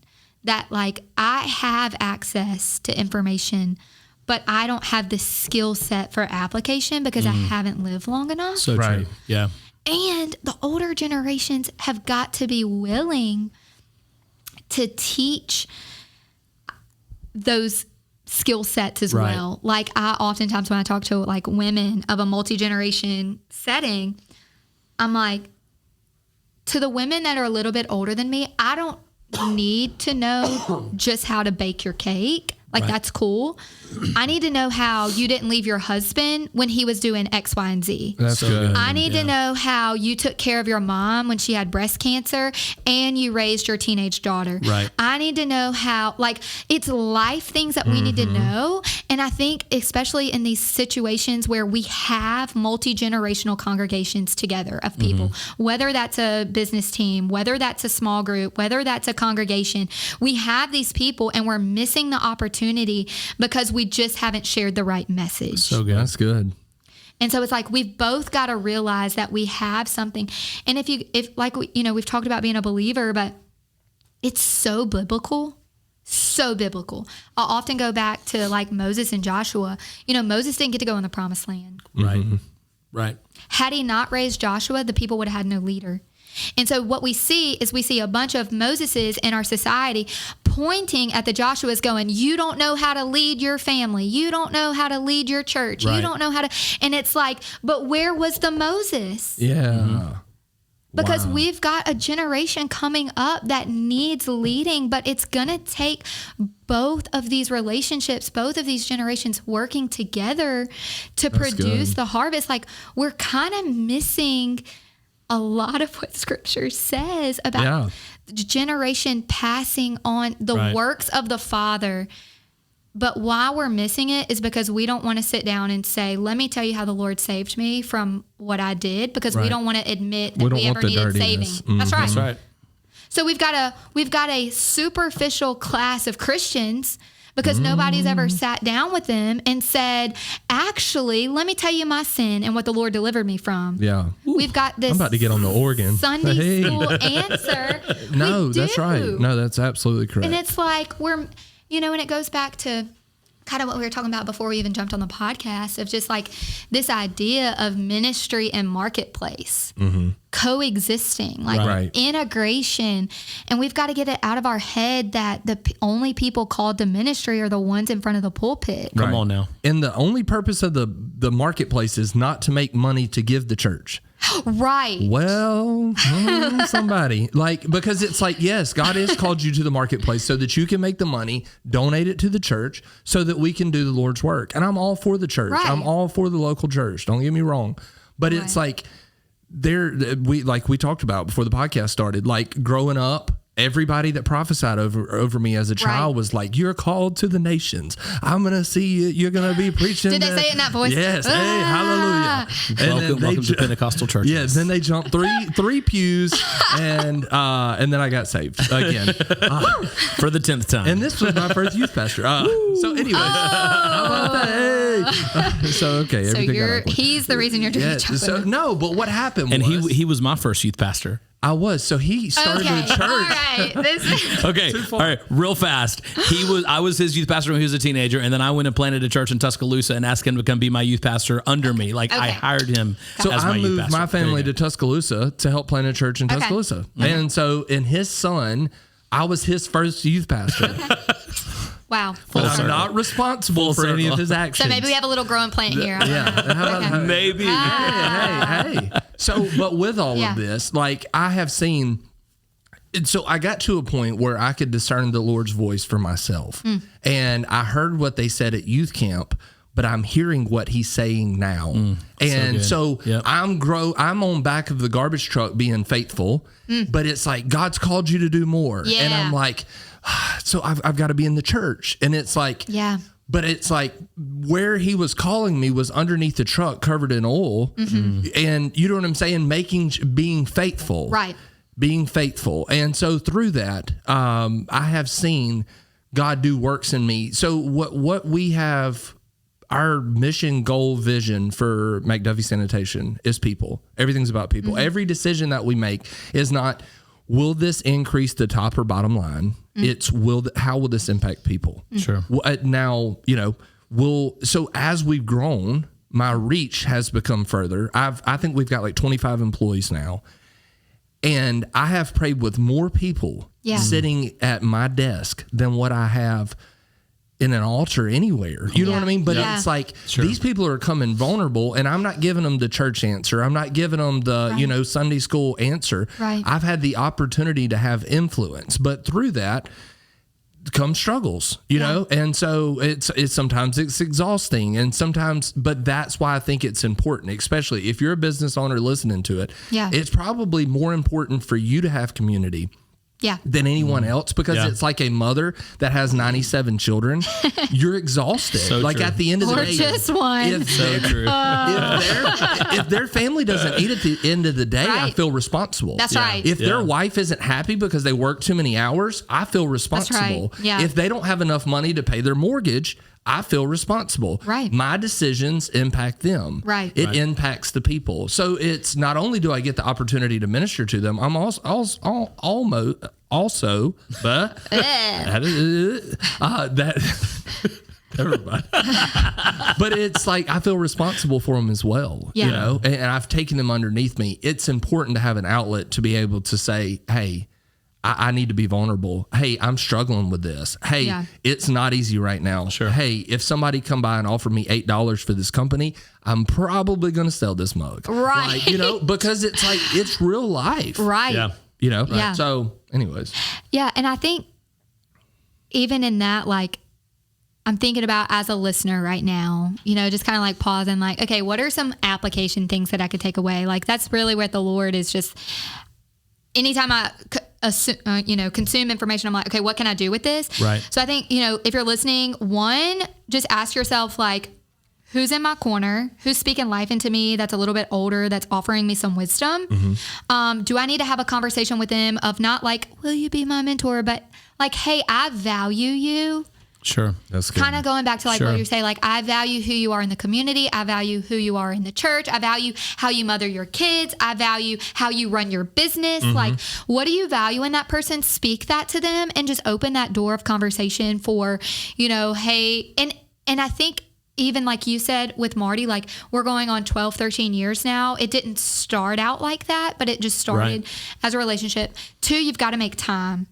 like, I have access to information, but I don't have the skill set for application because I haven't lived long enough. So true. Yeah. And the older generations have got to be willing to teach those skill sets as well. Like, I oftentimes, when I talk to like women of a multi-generation setting, I'm like, to the women that are a little bit older than me, I don't need to know just how to bake your cake. Like, that's cool. I need to know how you didn't leave your husband when he was doing X, Y, and Z. That's good. I need to know how you took care of your mom when she had breast cancer and you raised your teenage daughter. Right. I need to know how, like, it's life things that we need to know. And I think especially in these situations where we have multi-generational congregations together of people, whether that's a business team, whether that's a small group, whether that's a congregation, we have these people and we're missing the opportunity because we just haven't shared the right message. So good. That's good. And so it's like, we've both got to realize that we have something. And we've talked about being a believer, but it's so biblical. So biblical. I'll often go back to like Moses and Joshua. Moses didn't get to go in the promised land. Right. Right. Had he not raised Joshua, the people would have had no leader. And so what we see a bunch of Moseses in our society pointing at the Joshuas going, you don't know how to lead your family. You don't know how to lead your church. Right. You don't know how to. And it's like, but where was the Moses? Yeah. Because we've got a generation coming up that needs leading, but it's going to take both of these relationships, both of these generations working together to produce the harvest. Like, we're kind of missing a lot of what Scripture says about the generation passing on the works of the Father. But why we're missing it is because we don't want to sit down and say, let me tell you how the Lord saved me from what I did, because we don't want to admit that we ever needed saving. Mm-hmm. That's right. That's right. So we've got a superficial class of Christians because nobody's ever sat down with them and said, actually, let me tell you my sin and what the Lord delivered me from. Yeah. We've got this I'm about to get on the organ. Sunday school answer. No, that's right. No, that's absolutely correct. And it's like and it goes back to kind of what we were talking about before we even jumped on the podcast of just like this idea of ministry and marketplace coexisting, like integration. And we've got to get it out of our head that the only people called to ministry are the ones in front of the pulpit. Come on now. And the only purpose of the marketplace is not to make money to give the church. Right. Well, somebody because it's like, yes, God has called you to the marketplace so that you can make the money, donate it to the church so that we can do the Lord's work. And I'm all for the church. Right. I'm all for the local church. Don't get me wrong. But it's like we talked about before the podcast started, like growing up, everybody that prophesied over me as a child was like, you're called to the nations. I'm going to see you. You're going to be preaching. Did they say it in that voice? Yes. Hey, hallelujah. And welcome to Pentecostal churches. Yeah. Then they jumped three pews and then I got saved again. For the 10th time. And this was my first youth pastor. So anyways, how about that? Hey. So he's the reason you're doing it. So no, but what happened and he was my first youth pastor. I was. So he started a church. All right. Okay. All right. Real fast. I was his youth pastor when he was a teenager. And then I went and planted a church in Tuscaloosa and asked him to come be my youth pastor under me. I hired him as my youth pastor. So I moved my family to Tuscaloosa to help plant a church in Tuscaloosa. Mm-hmm. And so in his son, I was his first youth pastor. Wow. But I'm not responsible for any of his actions. So maybe we have a little growing plant here. Yeah. How about maybe. Hey. So, but with all of this, I have seen, so I got to a point where I could discern the Lord's voice for myself. And I heard what they said at youth camp, but I'm hearing what he's saying now. And so I'm on back of the garbage truck being faithful, but it's like, God's called you to do more. Yeah. And I'm like, so I've got to be in the church. And it's like, but it's like where he was calling me was underneath the truck covered in oil. And you know what I'm saying? Being faithful. Right. Being faithful. And so through that, I have seen God do works in me. So what we have, our mission, goal, vision for McDuffie Sanitation is people. Everything's about people. Every decision that we make is not, will this increase the top or bottom line? It's how will this impact people? Sure. Now, so as we've grown, my reach has become further. I think we've got like 25 employees now. And I have prayed with more people sitting at my desk than what I have in an altar anywhere. You know what I mean? But it's like these people are coming vulnerable and I'm not giving them the church answer. I'm not giving them the, Sunday school answer. Right. I've had the opportunity to have influence, but through that come struggles, you know? And so it's sometimes it's exhausting and sometimes, but that's why I think it's important, especially if you're a business owner listening to it. Yeah. It's probably more important for you to have community than anyone else, because it's like a mother that has 97 children. You're exhausted. So like true. At the end of the day, just one. If their family doesn't eat at the end of the day, I feel responsible. That's right. If their wife isn't happy because they work too many hours, I feel responsible. That's right. Yeah. If they don't have enough money to pay their mortgage, I feel responsible. Right. My decisions impact them. Right. It impacts the people. So it's not only do I get the opportunity to minister to them, I'm also everybody. But it's like I feel responsible for them as well, you know, and I've taken them underneath me. It's important to have an outlet to be able to say, hey, I need to be vulnerable. Hey, I'm struggling with this. Hey, it's not easy right now. Sure. Hey, if somebody come by and offer me $8 for this company, I'm probably going to sell this mug. Right. Like, because it's like, it's real life. Right. Yeah. Yeah. So anyways. Yeah. And I think even in that, like, I'm thinking about as a listener right now, just kind of like pause and like, okay, what are some application things that I could take away? Like, that's really what the Lord is just, anytime I consume information, I'm like, okay, what can I do with this? Right. So I think, if you're listening, one, just ask yourself, like, who's in my corner? Who's speaking life into me that's a little bit older, that's offering me some wisdom? Mm-hmm. Do I need to have a conversation with them of not like, will you be my mentor? But like, hey, I value you. Sure. That's good. Kind of going back to like what you say, like, I value who you are in the community. I value who you are in the church. I value how you mother your kids. I value how you run your business. Mm-hmm. Like, what do you value in that person? Speak that to them and just open that door of conversation for, hey, and I think even like you said with Marty, like we're going on 12, 13 years now. It didn't start out like that, but it just started as a relationship. 2, you've got to make time.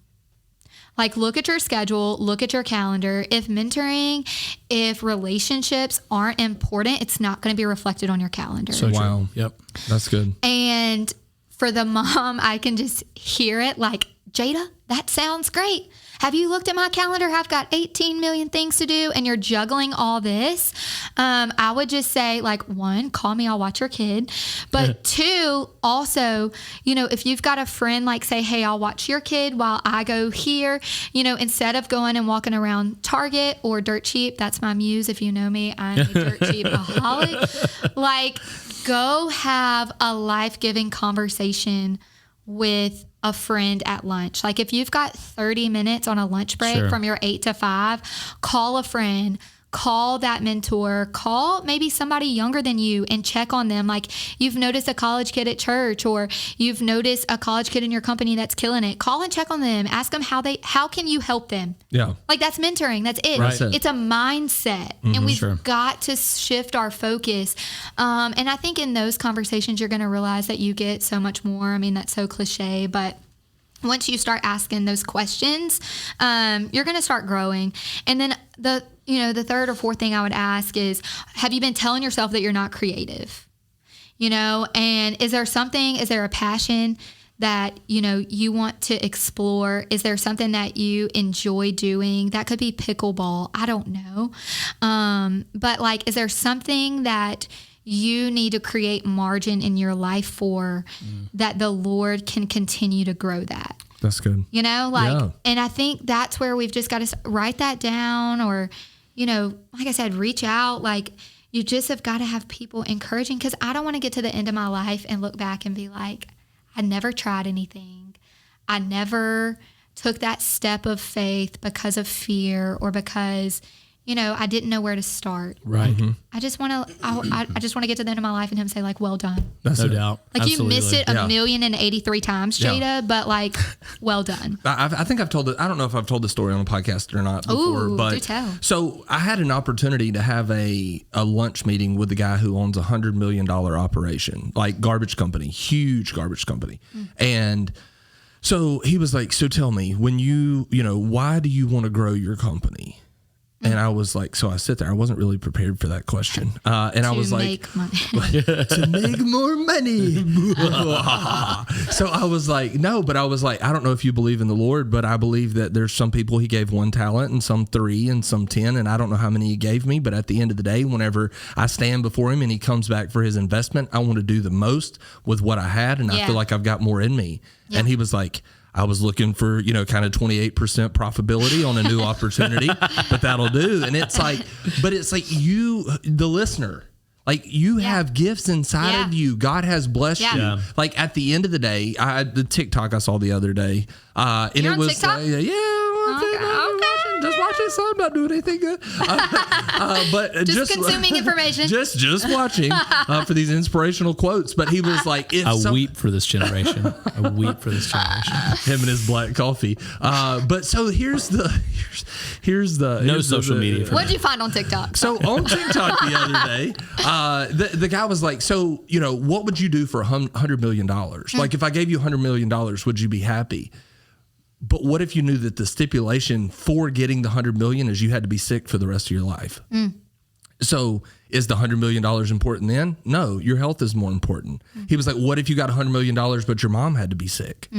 Like, look at your schedule, look at your calendar. If mentoring, if relationships aren't important, it's not going to be reflected on your calendar. So wow. Yep. That's good. And for the mom, I can just hear it like, Jayda, that sounds great. Have you looked at my calendar? I've got 18 million things to do and you're juggling all this. I would just say, like, 1, call me, I'll watch your kid. But 2, also, if you've got a friend, like, say, hey, I'll watch your kid while I go here, instead of going and walking around Target or Dirt Cheap, that's my muse. If you know me, I'm a Dirt Cheap-aholic. Like, go have a life-giving conversation with a friend at lunch. Like, if you've got 30 minutes on a lunch break from your 8 to 5, call a friend, call that mentor, call maybe somebody younger than you and check on them. Like, you've noticed a college kid at church or you've noticed a college kid in your company that's killing it. Call and check on them. Ask them how can you help them? Yeah. Like, that's mentoring. That's it. Right. It's a mindset. Mm-hmm. And we've got to shift our focus. And I think in those conversations, you're going to realize that you get so much more. I mean, that's so cliche, but once you start asking those questions, you're going to start growing. And then the third or fourth thing I would ask is, have you been telling yourself that you're not creative? And is there a passion that, you want to explore? Is there something that you enjoy doing? That could be pickleball. I don't know. But like, is there something that you need to create margin in your life for that the Lord can continue to grow that? That's good. And I think that's where we've just got to write that down or, like I said, reach out. Like, you just have got to have people encouraging, because I don't want to get to the end of my life and look back and be like, I never tried anything. I never took that step of faith because of fear or because, I didn't know where to start. Right. Mm-hmm. I just want to get to the end of my life and him say, like, well done. That's no doubt. Like, absolutely. you missed it 1,083 times, Jayda, but like, well done. I think I've told it. I don't know if I've told the story on a podcast or not before. Ooh, but do tell. So I had an opportunity to have a lunch meeting with the guy who owns $100 million operation, like garbage company, huge garbage company. And so he was like, so tell me, when why do you want to grow your company? And I was like, so I sit there. I wasn't really prepared for that question. And I was like, to make more money. So I was like, no, but I was like, I don't know if you believe in the Lord, but I believe that there's some people he gave 1 talent and some 3 and some 10. And I don't know how many he gave me. But at the end of the day, whenever I stand before him and he comes back for his investment, I want to do the most with what I had. And I feel like I've got more in me. Yeah. And he was like, I was looking for, kind of 28% profitability on a new opportunity, but that'll do. And it's like, you, the listener, like you have gifts inside of you. God has blessed you. Yeah. Like at the end of the day, the TikTok I saw the other day, and You're it was, just watching, so I'm not doing anything good. But just consuming information. Just watching for these inspirational quotes. But he was like, weep for this generation. I weep for this generation. Him and his black coffee. But so here's the social media. What'd you find on TikTok? So on TikTok the other day, the guy was like, so what would you do for $100 million? Like if I gave you $100 million, would you be happy? But what if you knew that the stipulation for getting the $100 million is you had to be sick for the rest of your life? So is the $100 million important then? No, your health is more important. He was like, what if you got $100 million, but your mom had to be sick?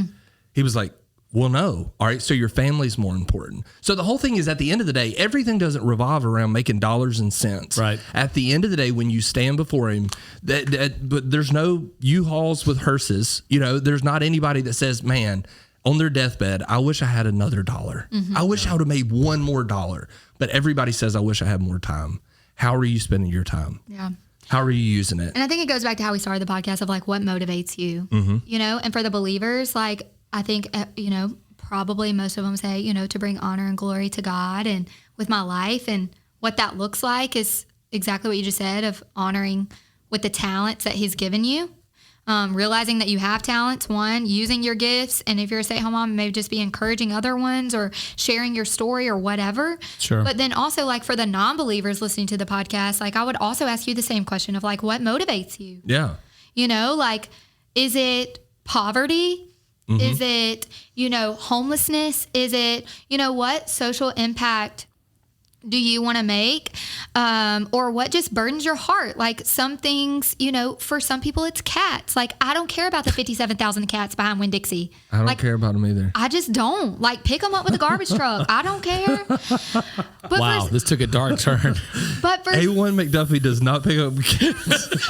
He was like, Well, no. All right. So your family's more important. So the whole thing is, at the end of the day, everything doesn't revolve around making dollars and cents. Right. At the end of the day, when you stand before him, but there's no U-Hauls with hearses. There's not anybody that says, man, on their deathbed, I wish I had another dollar. I wish I would have made one more dollar. But everybody says, I wish I had more time. How are you spending your time? Yeah. How are you using it? And I think it goes back to how we started the podcast of like what motivates you, and for the believers, like I think, probably most of them say, to bring honor and glory to God and with my life, and what that looks like is exactly what you just said, of honoring with the talents that he's given you. Realizing that you have talents, one, using your gifts, and if you're a stay-at-home mom, maybe just be encouraging other ones or sharing your story or whatever. Sure. But then also, like, for the non-believers listening to the podcast, like, I would also ask you the same question of, like, what motivates you? Yeah. Like, is it poverty? Is it, homelessness? Is it, what social impact do you want to make? Or what just burdens your heart? Like some things, for some people it's cats. Like I don't care about the 57,000 cats behind Winn-Dixie. I don't care about them either. I just don't. Like pick them up with a garbage truck. I don't care. But wow, this took a dark turn. But for A1 McDuffie does not pick up kids.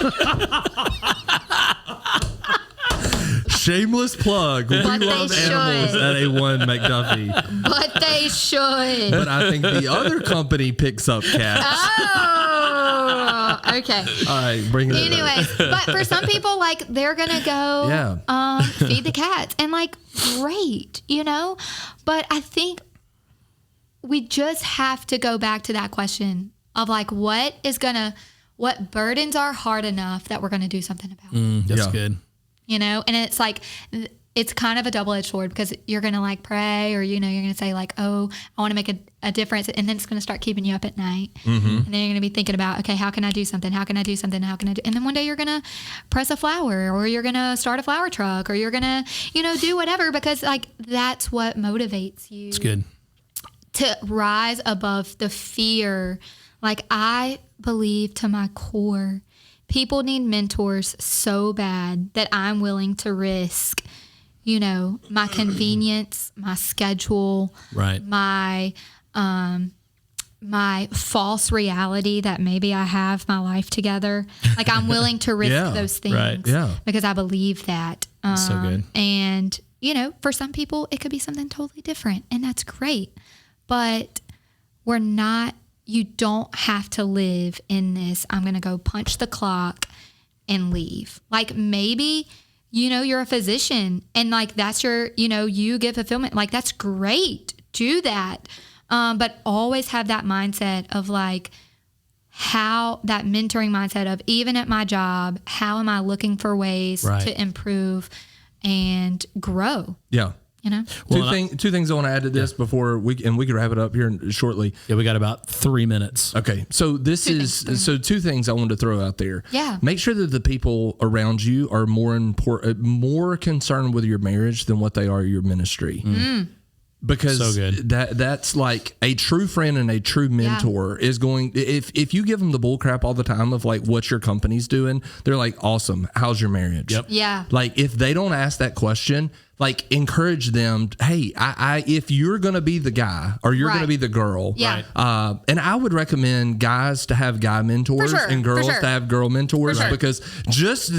Shameless plug. We love animals at A1 McDuffie. But they should. But I think the other company picks up cats. Oh, okay. All right, bring it Anyways, but for some people, like, they're going to go feed the cats. And, like, great, But I think we just have to go back to that question of, like, what burdens our heart enough that we're going to do something about. That's good. And it's like, it's kind of a double-edged sword because you're going to like pray or, you're going to say like, oh, I want to make a difference. And then it's going to start keeping you up at night. And then you're going to be thinking about, okay, how can I do something? How can I do something? How can I do? And then one day you're going to press a flower or you're going to start a flower truck or you're going to, do whatever because like that's what motivates you. It's good. To rise above the fear. Like I believe to my core, people need mentors so bad that I'm willing to risk, my convenience, my schedule, right? My false reality that maybe I have my life together. Like I'm willing to risk those things because I believe that. So good. And, for some people, it could be something totally different and that's great. But you don't have to live in this, I'm going to go punch the clock and leave. Like maybe, you're a physician and like that's your, you give fulfillment. Like that's great. Do that. But always have that mindset of like that mentoring mindset of even at my job, how am I looking for ways to improve and grow? Yeah. Two things I want to add to this before we can wrap it up here shortly. Yeah, we got about 3 minutes. Okay, so two things I wanted to throw out there. Yeah, make sure that the people around you are more concerned with your marriage than what they are your ministry. Because so good. That's like a true friend and a true mentor is going, if you give them the bull crap all the time of like what your company's doing, they're like, awesome, how's your marriage? Yep. Yeah. Like if they don't ask that question, like encourage them. Hey, if you're going to be the guy or you're going to be the girl, and I would recommend guys to have guy mentors and girls to have girl mentors because there's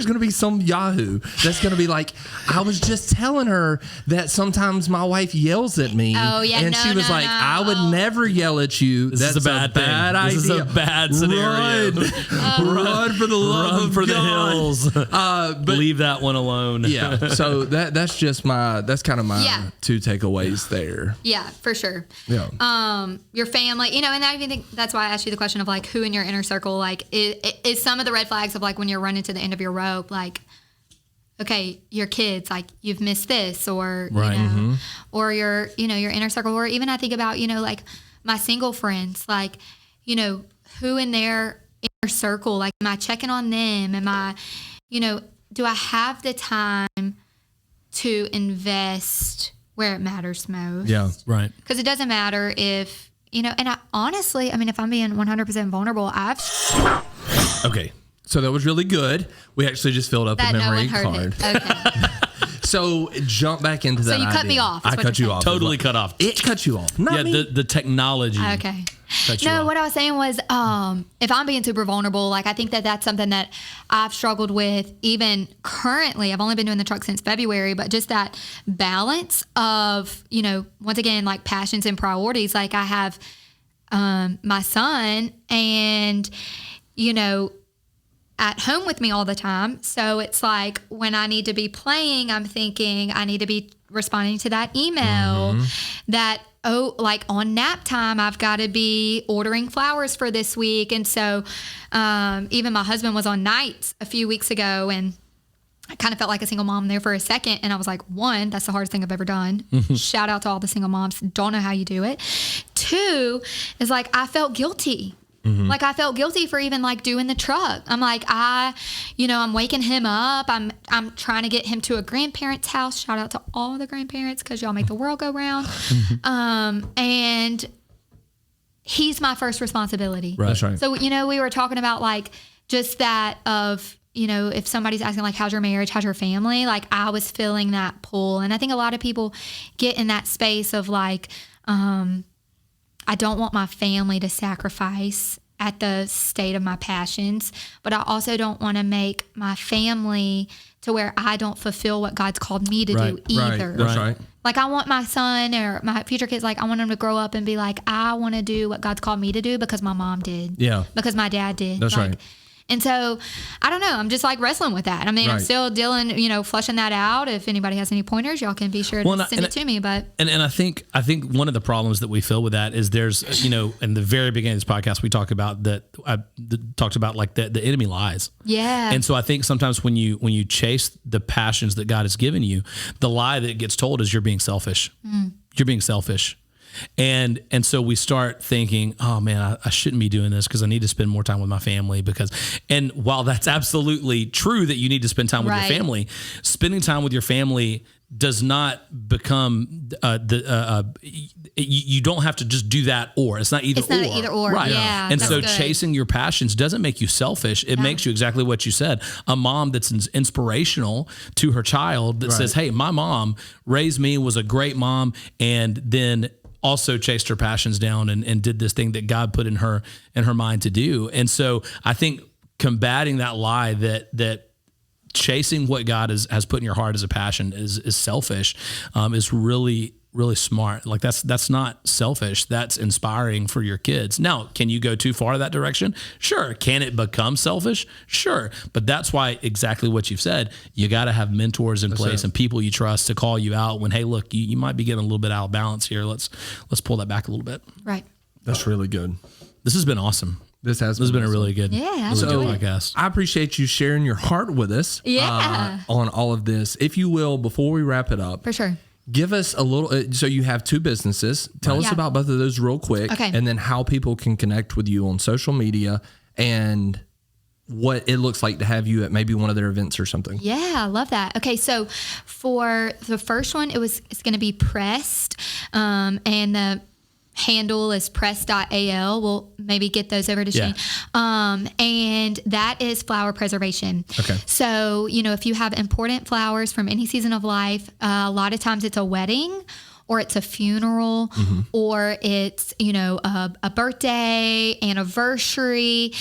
going to be some Yahoo that's going to be like, I was just telling her that sometimes my wife yells at me. Oh, yeah. And she was like, I would never yell at you. That's a bad idea. This is a bad scenario. Run for the love of God. the hills. But leave that one alone. Yeah. So that's kind of my two takeaways there. Yeah, for sure. Yeah. Your family, and I even think that's why I asked you the question of like who in your inner circle, like is some of the red flags of like when you're running to the end of your rope, like, okay, your kids, like you've missed this or, or your inner circle, or even I think about, like my single friends, like, who in their inner circle, like am I checking on them? Am I, do I have the time to invest where it matters most? Yeah, right. Because it doesn't matter if, and I honestly, I mean, if I'm being 100% vulnerable, Okay, so that was really good. We actually just filled up a memory card. Okay. So jump back into that. So you cut me off. I cut you off. Totally cut off. It cut you off. Not me. The technology. Okay. No, what I was saying was, if I'm being super vulnerable, like I think that that's something that I've struggled with even currently. I've only been doing the truck since February, but just that balance of, once again, like passions and priorities. Like I have my son and, at home with me all the time. So it's like when I need to be playing, I'm thinking I need to be responding to that email that, like on nap time, I've got to be ordering flowers for this week. And so even my husband was on nights a few weeks ago, and I kind of felt like a single mom there for a second. And I was like, one, that's the hardest thing I've ever done. Shout out to all the single moms. Don't know how you do it. Two is like, I felt guilty. Like I felt guilty for even like doing the truck. I'm like, I'm waking him up. I'm trying to get him to a grandparent's house. Shout out to all the grandparents, because y'all make the world go round. And he's my first responsibility. Right. That's right. So, we were talking about like just that of, if somebody's asking like, how's your marriage? How's your family? Like I was feeling that pull. And I think a lot of people get in that space of like, I don't want my family to sacrifice at the state of my passions, but I also don't want to make my family to where I don't fulfill what God's called me to do either. Right. That's right. Like I want my son or my future kids, like I want them to grow up and be like, I want to do what God's called me to do because my mom did. Yeah. Because my dad did. That's right. And so, I don't know. I'm just like wrestling with that. I mean, I'm still dealing, flushing that out. If anybody has any pointers, y'all can be sure to send it to me. But and I think one of the problems that we feel with that is there's, in the very beginning of this podcast, we talked about that. I talked about like the enemy lies. Yeah. And so I think sometimes when you chase the passions that God has given you, the lie that gets told is you're being selfish. You're being selfish. And so we start thinking, oh man, I shouldn't be doing this because I need to spend more time with my family and while that's absolutely true that you need to spend time with your family, spending time with your family does not become you don't have to just do that or. It's not either or. It's not either or. Right. Yeah, and so chasing your passions doesn't make you selfish. It makes you exactly what you said. A mom that's inspirational to her child that says, hey, my mom raised me, was a great mom, and then also chased her passions down and did this thing that God put in her mind to do. And so I think combating that lie that chasing what God has put in your heart as a passion is selfish, is really, really smart. Like that's not selfish. That's inspiring for your kids. Now, can you go too far that direction? Sure. Can it become selfish? Sure. But that's why exactly what you've said, you got to have mentors in place and people you trust to call you out when, hey, look, you might be getting a little bit out of balance here. Let's pull that back a little bit. Right. That's really good. This has been awesome. This has been a really good, good podcast. I appreciate you sharing your heart with us on all of this. If you will, before we wrap it up. For sure. Give us a little, so you have two businesses. Tell us about both of those real quick. Okay. And then how people can connect with you on social media and what it looks like to have you at maybe one of their events or something. Yeah, I love that. Okay, so for the first one, it's going to be Pressed, and the handle is press.al. We'll maybe get those over to Shane. And that is flower preservation. Okay. So, if you have important flowers from any season of life, a lot of times it's a wedding or it's a funeral or it's, a birthday, anniversary,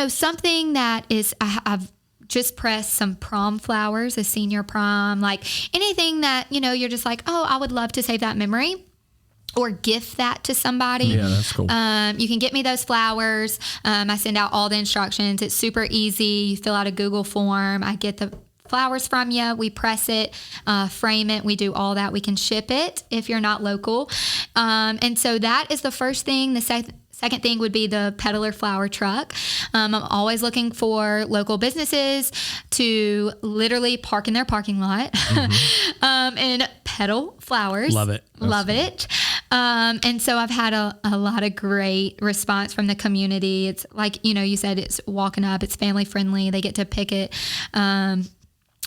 something that is, I've just pressed some prom flowers, a senior prom, like anything that, you're just like, oh, I would love to save that memory. Or gift that to somebody. Yeah, that's cool. You can get me those flowers. I send out all the instructions. It's super easy. You fill out a Google form. I get the flowers from you. We press it, frame it. We do all that. We can ship it if you're not local. And so that is the first thing. The second thing would be the peddler flower truck. I'm always looking for local businesses to literally park in their parking lot and peddle flowers. Love it. Love it. And so I've had a lot of great response from the community. It's like, you said, it's walking up, it's family friendly. They get to pick it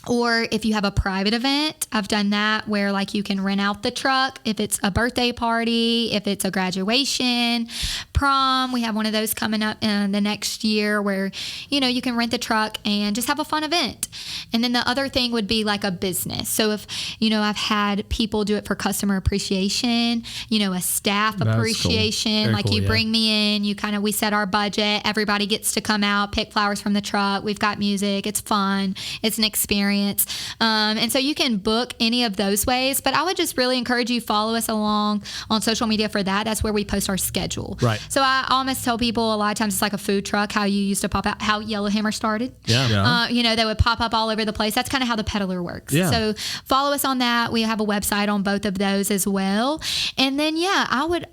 Or if you have a private event, I've done that where like you can rent out the truck. If it's a birthday party, if it's a graduation, prom, we have one of those coming up in the next year where, you can rent the truck and just have a fun event. And then the other thing would be like a business. So if, I've had people do it for customer appreciation, a staff appreciation, cool. like you bring me in, we set our budget, everybody gets to come out, pick flowers from the truck. We've got music. It's fun. It's an experience. And so you can book any of those ways, but I would just really encourage you follow us along on social media for that. That's where we post our schedule. Right. So I almost tell people a lot of times it's like a food truck, how you used to pop out, how Yellowhammer started. Yeah. They would pop up all over the place. That's kind of how the peddler works. Yeah. So follow us on that. We have a website on both of those as well. And then, I would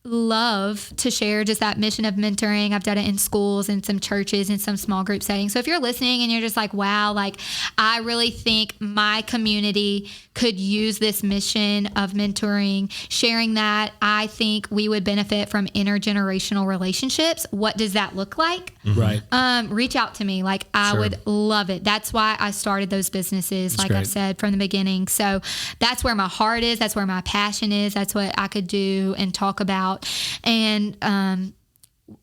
love to share just that mission of mentoring. I've done it in schools and some churches and some small group settings. So if you're listening and you're just like, wow, like I really think my community could use this mission of mentoring, sharing that, I think we would benefit from intergenerational relationships. What does that look like? Right. Reach out to me. Like I would love it. That's why I started those businesses, That's like great. I've said from the beginning. So that's where my heart is. That's where my passion is. That's what I could do and talk about. And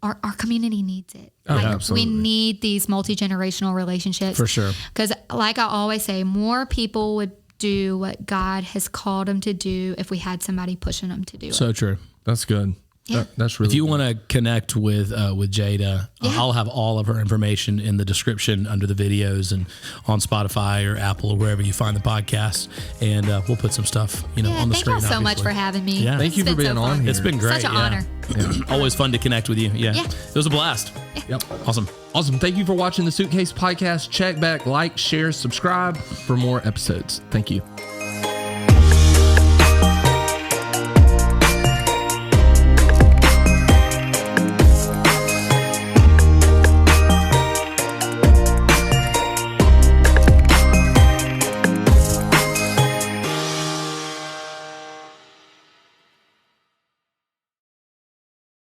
our community needs it. Absolutely. We need these multi-generational relationships. For sure. Because like I always say, more people would do what God has called them to do if we had somebody pushing them to do it. So true. That's good. Yeah. That's really If you good. want to connect with Jayda, I'll have all of her information in the description under the videos and on Spotify or Apple or wherever you find the podcast. And we'll put some stuff, on the thank screen. y'all so much obviously. for having me. Yeah. Thank you for being on here. It's been great. Such an honor. Always fun to connect with you. Yeah. It was a blast. Yep. Awesome. Awesome. Thank you for watching the Suitcase podcast. Check back, like, share, subscribe for more episodes. Thank you.